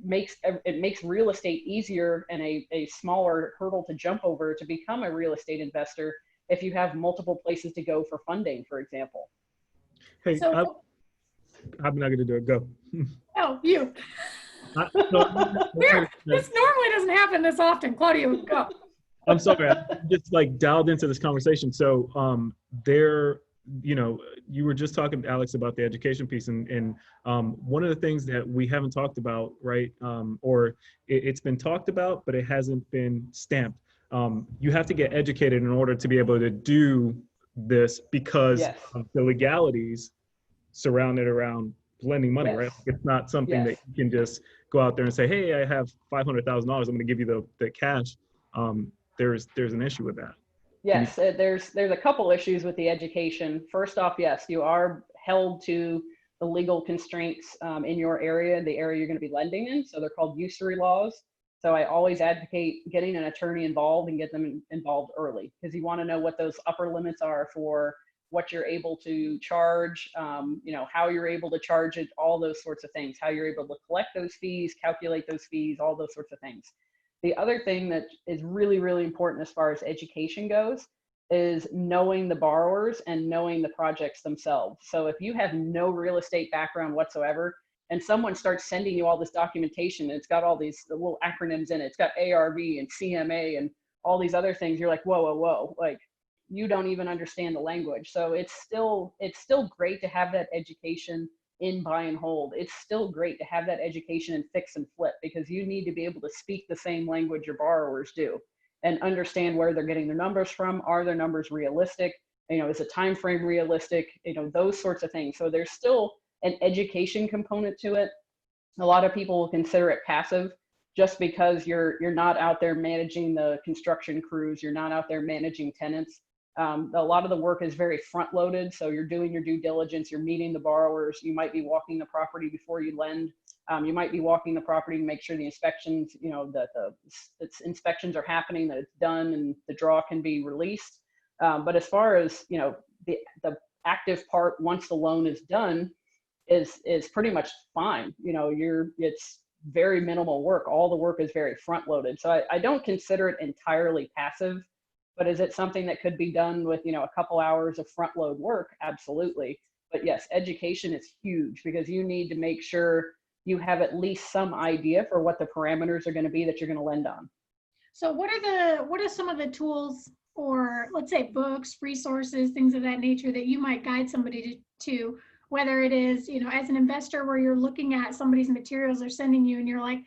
makes real estate easier and a smaller hurdle to jump over to become a real estate investor if you have multiple places to go for funding, for example. Hey, So, I'm not going to do it. Go. Oh, you. This normally doesn't happen this often. Claudio, go. I'm sorry. I just like dialed into this conversation. So you were just talking to Alex about the education piece, and one of the things that we haven't talked about, right? Or it's been talked about, but it hasn't been stamped. You have to get educated in order to be able to do this, because Yes. of the legalities surrounded around lending money, Yes. right? It's not something that you can just go out there and say, hey, I have $500,000. I'm going to give you the cash. There's an issue with that. Yes, there's a couple issues with the education. First off, yes, you are held to the legal constraints in your area, the area you're going to be lending in. So they're called usury laws. So I always advocate getting an attorney involved and get them involved early, because you want to know what those upper limits are for what you're able to charge, how you're able to charge it, all those sorts of things, how you're able to collect those fees, calculate those fees, all those sorts of things. The other thing that is really, really important as far as education goes is knowing the borrowers and knowing the projects themselves. So if you have no real estate background whatsoever, and someone starts sending you all this documentation, and it's got all these little acronyms in it, it's got ARV and CMA and all these other things, you're like, whoa, whoa, whoa, like you don't even understand the language. So it's still great to have that education in buy and hold. It's still great to have that education in fix and flip, because you need to be able to speak the same language your borrowers do and understand where they're getting their numbers from. Are their numbers realistic? Is the time frame realistic? Those sorts of things. So there's still an education component to it. A lot of people will consider it passive, just because you're not out there managing the construction crews, you're not out there managing tenants. A lot of the work is very front loaded. So you're doing your due diligence, you're meeting the borrowers, you might be walking the property before you lend. You might be walking the property to make sure the inspections, that the inspections are happening, that it's done, and the draw can be released. But as far as, the active part, once the loan is done, is pretty much fine. It's very minimal work. All the work is very front loaded. So I don't consider it entirely passive. But is it something that could be done with, a couple hours of front load work? Absolutely. But yes, education is huge, because you need to make sure you have at least some idea for what the parameters are going to be that you're going to lend on. So what are some of the tools, or let's say books, resources, things of that nature, that you might guide somebody to whether it is, as an investor, where you're looking at somebody's materials they're sending you and you're like,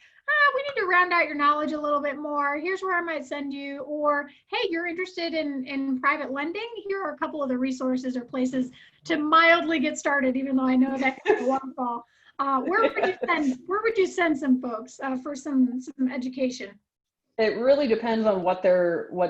we need to round out your knowledge a little bit more. Here's where I might send you. Or, hey, you're interested in private lending. Here are a couple of the resources or places to mildly get started, even though I know that's a waterfall. Where would you send some folks for some education? It really depends on what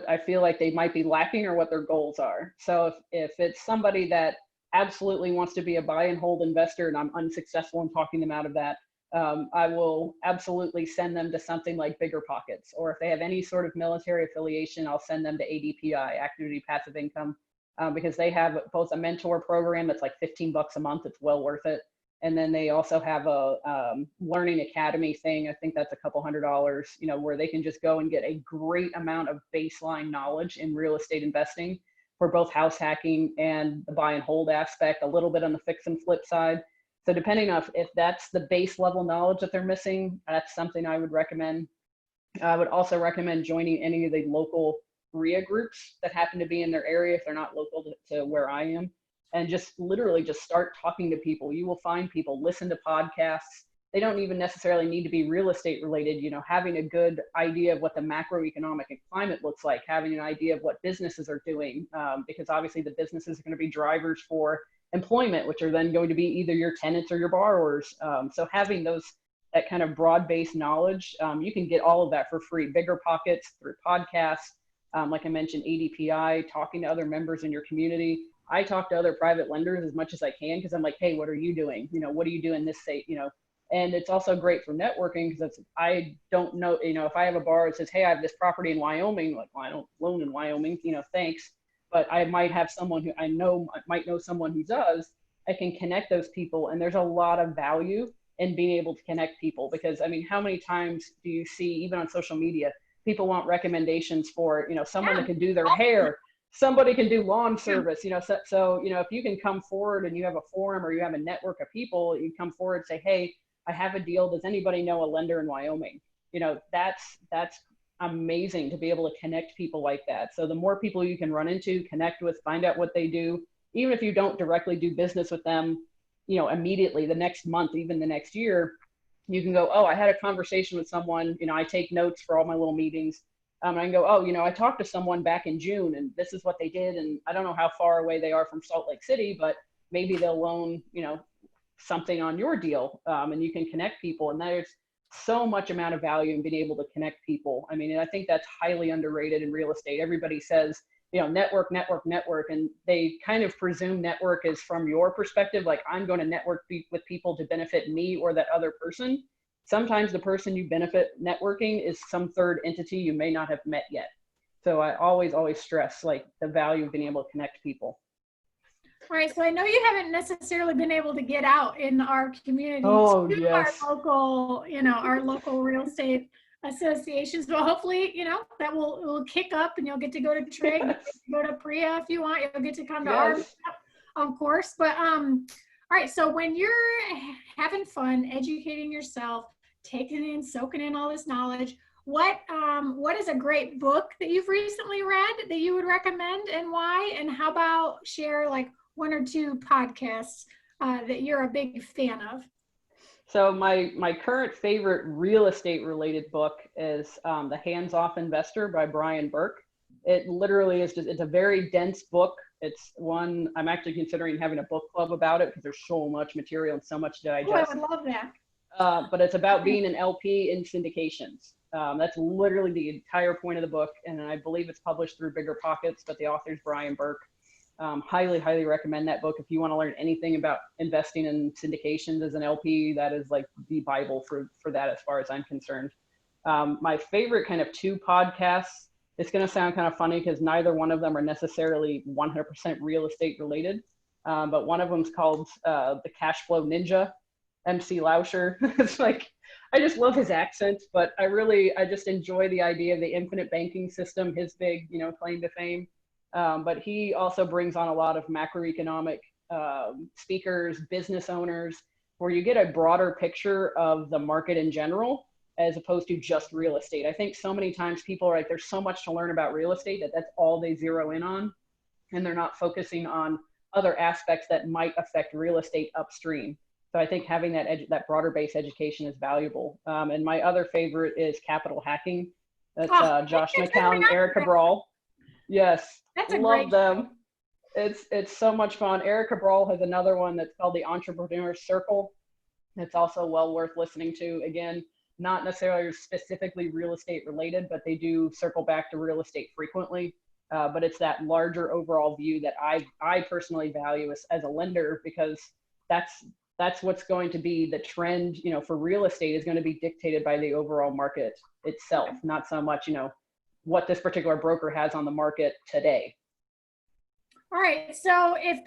I feel like they might be lacking or what their goals are. So if it's somebody that absolutely wants to be a buy and hold investor and I'm unsuccessful in talking them out of that, I will absolutely send them to something like Bigger Pockets, or if they have any sort of military affiliation, I'll send them to ADPI, Active Duty Passive Income, because they have both a mentor program that's like $15 a month. It's well worth it. And then they also have a learning academy thing. I think that's a couple $100, you know, where they can just go and get a great amount of baseline knowledge in real estate investing for both house hacking and the buy and hold aspect, a little bit on the fix and flip side. So depending on if that's the base level knowledge that they're missing, that's something I would recommend. I would also recommend joining any of the local RIA groups that happen to be in their area if they're not local to where I am. And just literally just start talking to people. You will find people, listen to podcasts. They don't even necessarily need to be real estate related, you know, having a good idea of what the macroeconomic climate looks like, having an idea of what businesses are doing, because obviously the businesses are going to be drivers for employment, which are then going to be either your tenants or your borrowers. So having that kind of broad-based knowledge, you can get all of that for free. Bigger Pockets through podcasts, like I mentioned, ADPI, talking to other members in your community. I talk to other private lenders as much as I can because I'm like, hey, what are you doing? You know, what do you do in this state? You know, and it's also great for networking because I don't know, you know, if I have a borrower that says, hey, I have this property in Wyoming, like, well, I don't loan in Wyoming, you know, thanks. But I might have someone who I might know someone who does. I can connect those people. And there's a lot of value in being able to connect people because, I mean, how many times do you see, even on social media, people want recommendations for, you know, someone that can do their hair, somebody can do lawn service, you know, so, you know, if you can come forward and you have a forum or you have a network of people, you come forward and say, hey, I have a deal. Does anybody know a lender in Wyoming? You know, that's amazing to be able to connect people like that. So the more people you can run into, connect with, find out what they do, even if you don't directly do business with them, you know, immediately the next month, even the next year, you can go, oh, I had a conversation with someone, you know, I take notes for all my little meetings. I can go, oh, you know, I talked to someone back in June and this is what they did. And I don't know how far away they are from Salt Lake City, but maybe they'll loan, you know, something on your deal, and you can connect people. And there's so much amount of value in being able to connect people. I mean, I think that's highly underrated in real estate. Everybody says, you know, network, and they kind of presume network is from your perspective. Like I'm going to network with people to benefit me or that other person. Sometimes the person you benefit networking is some third entity you may not have met yet. So I always stress like the value of being able to connect people. All right, so I know you haven't necessarily been able to get out in our community to yes. our local, you know, our local real estate associations. But hopefully, you know, that will kick up and you'll get to go to Trig, yes. Go to Priya if you want. You'll get to come to yes. our of course. But all right, so when you're having fun, educating yourself, soaking in all this knowledge, what is a great book that you've recently read that you would recommend and why? And how about share like one or two podcasts that you're a big fan of? So my current favorite real estate related book is The Hands-Off Investor by Brian Burke. It literally is it's a very dense book. It's one I'm actually considering having a book club about it because there's so much material and so much to digest. Oh, I would love that. But it's about being an LP in syndications. That's literally the entire point of the book. And I believe it's published through Bigger Pockets, but the author's Brian Burke. Highly recommend that book. If you want to learn anything about investing in syndications as an LP, that is like the Bible for that as far as I'm concerned. My favorite kind of two podcasts, it's going to sound kind of funny because neither one of them are necessarily 100% real estate related. But one of them is called The Cash Flow Ninja, MC Lauscher. It's like, I just love his accent, but I just enjoy the idea of the infinite banking system, his big, you know, claim to fame. But he also brings on a lot of macroeconomic speakers, business owners, where you get a broader picture of the market in general, as opposed to just real estate. I think so many times people are like, there's so much to learn about real estate that's all they zero in on, and they're not focusing on other aspects that might affect real estate upstream. So I think having that broader base education is valuable. And my other favorite is Capital Hacking. That's Josh McCown, Eric Cabral. Yes, love them. It's so much fun. Eric Cabral has another one that's called the Entrepreneur Circle. It's also well worth listening to. Again, not necessarily specifically real estate related, but they do circle back to real estate frequently. But it's that larger overall view that I personally value as a lender, because that's that's what's going to be the trend, you know, for real estate is going to be dictated by the overall market itself, not so much, you know, what this particular broker has on the market today. All right. So if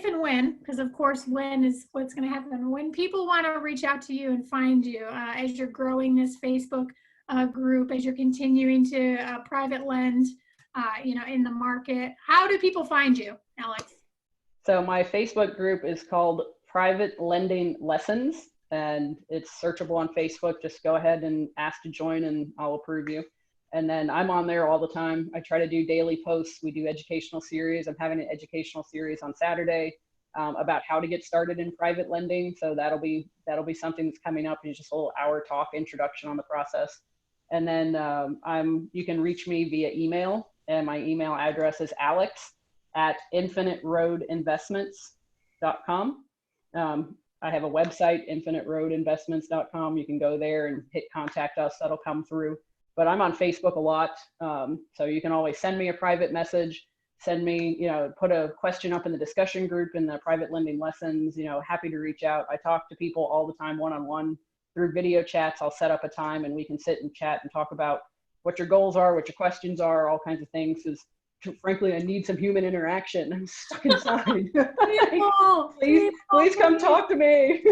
and when, because of course, when is what's going to happen, when people want to reach out to you and find you as you're growing this Facebook group, as you're continuing to private lend, you know, in the market, how do people find you, Alex? So my Facebook group is called Private Lending Lessons, and it's searchable on Facebook. Just go ahead and ask to join and I'll approve you. And then I'm on there all the time. I try to do daily posts. We do educational series. I'm having an educational series on Saturday about how to get started in private lending. So that'll be something that's coming up. It's just a little hour talk introduction on the process. And then you can reach me via email, and my email address is alex@infiniteroadinvestments.com. I have a website, infiniteroadinvestments.com. You can go there and hit contact us. That'll come through. But I'm on Facebook a lot. So you can always send me a private message, send me, you know, put a question up in the discussion group in the private lending lessons, you know, happy to reach out. I talk to people all the time, one-on-one through video chats. I'll set up a time and we can sit and chat and talk about what your goals are, what your questions are, all kinds of things. Because frankly, I need some human interaction. I'm stuck inside. Please come talk to me.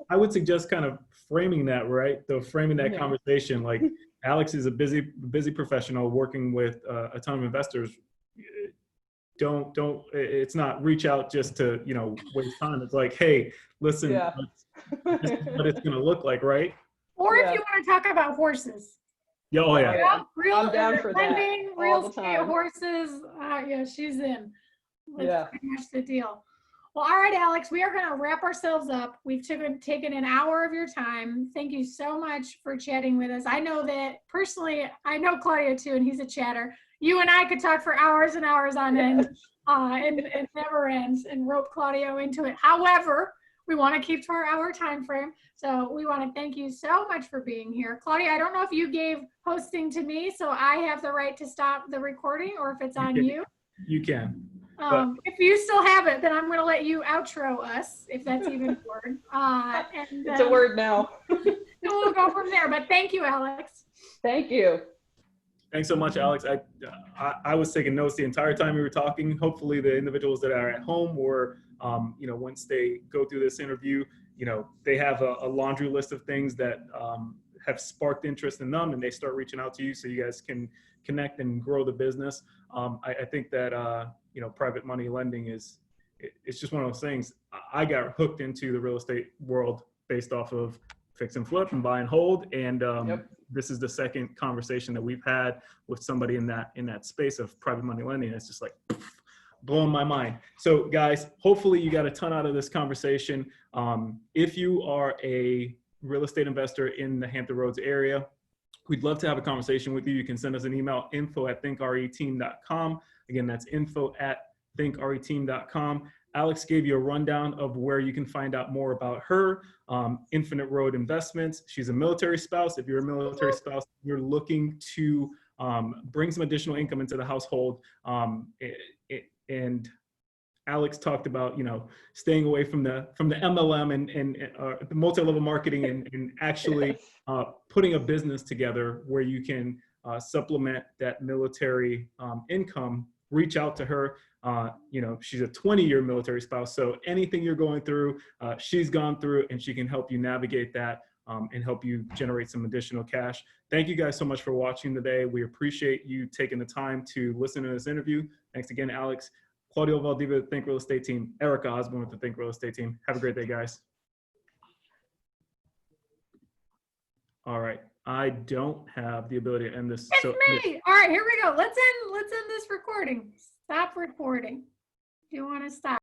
I would suggest kind of framing that, right? So framing that conversation, like Alex is a busy professional working with a ton of investors. It's not reach out just to, you know, waste time. It's like, hey, listen, this is what it's going to look like, right? Or if you want to talk about horses. Yeah, oh yeah. I'm down for lending, that. real estate, horses. Yeah, she's in. That's pretty much the deal. Well, all right, Alex, we are going to wrap ourselves up. We've taken an hour of your time. Thank you so much for chatting with us. I know that personally, I know Claudio too, and he's a chatter. You and I could talk for hours and hours on end and never ends and rope Claudio into it. However, we want to keep to our hour time frame. So we want to thank you so much for being here. Claudia, I don't know if you gave hosting to me, so I have the right to stop the recording, or if it's on you. You can. If you still have it, then I'm going to let you outro us, if that's even a word. It's a word now. And we'll go from there. But thank you, Alex. Thank you. Thanks so much, Alex. I was taking notes the entire time we were talking. Hopefully the individuals that are at home or, you know, once they go through this interview, you know, they have a laundry list of things that have sparked interest in them, and they start reaching out to you so you guys can connect and grow the business. I think that, you know, private money lending it's just one of those things. I got hooked into the real estate world based off of fix and flip and buy and hold. And this is the second conversation that we've had with somebody in that space of private money lending. It's just like blowing my mind. So guys, hopefully you got a ton out of this conversation. If you are a real estate investor in the Hampton Roads area, we'd love to have a conversation with you. You can send us an email, info@thinkreteam.com. Again, that's info@thinkreteam.com. Alex gave you a rundown of where you can find out more about her, Infinite Road Investments. She's a military spouse. If you're a military spouse, you're looking to bring some additional income into the household. And Alex talked about, you know, staying away from the MLM and the multi-level marketing and actually putting a business together where you can supplement that military income. Reach out to her. You know, she's a 20-year military spouse, so anything you're going through, she's gone through, and she can help you navigate that and help you generate some additional cash. Thank you guys so much for watching today. We appreciate you taking the time to listen to this interview. Thanks again, Alex. Claudio Valdivia, the Think Real Estate Team. Erica Osborne with the Think Real Estate Team. Have a great day, guys. All right. I don't have the ability to end this. It's me. All right, here we go. Let's end this recording. Stop recording. Do you want to stop?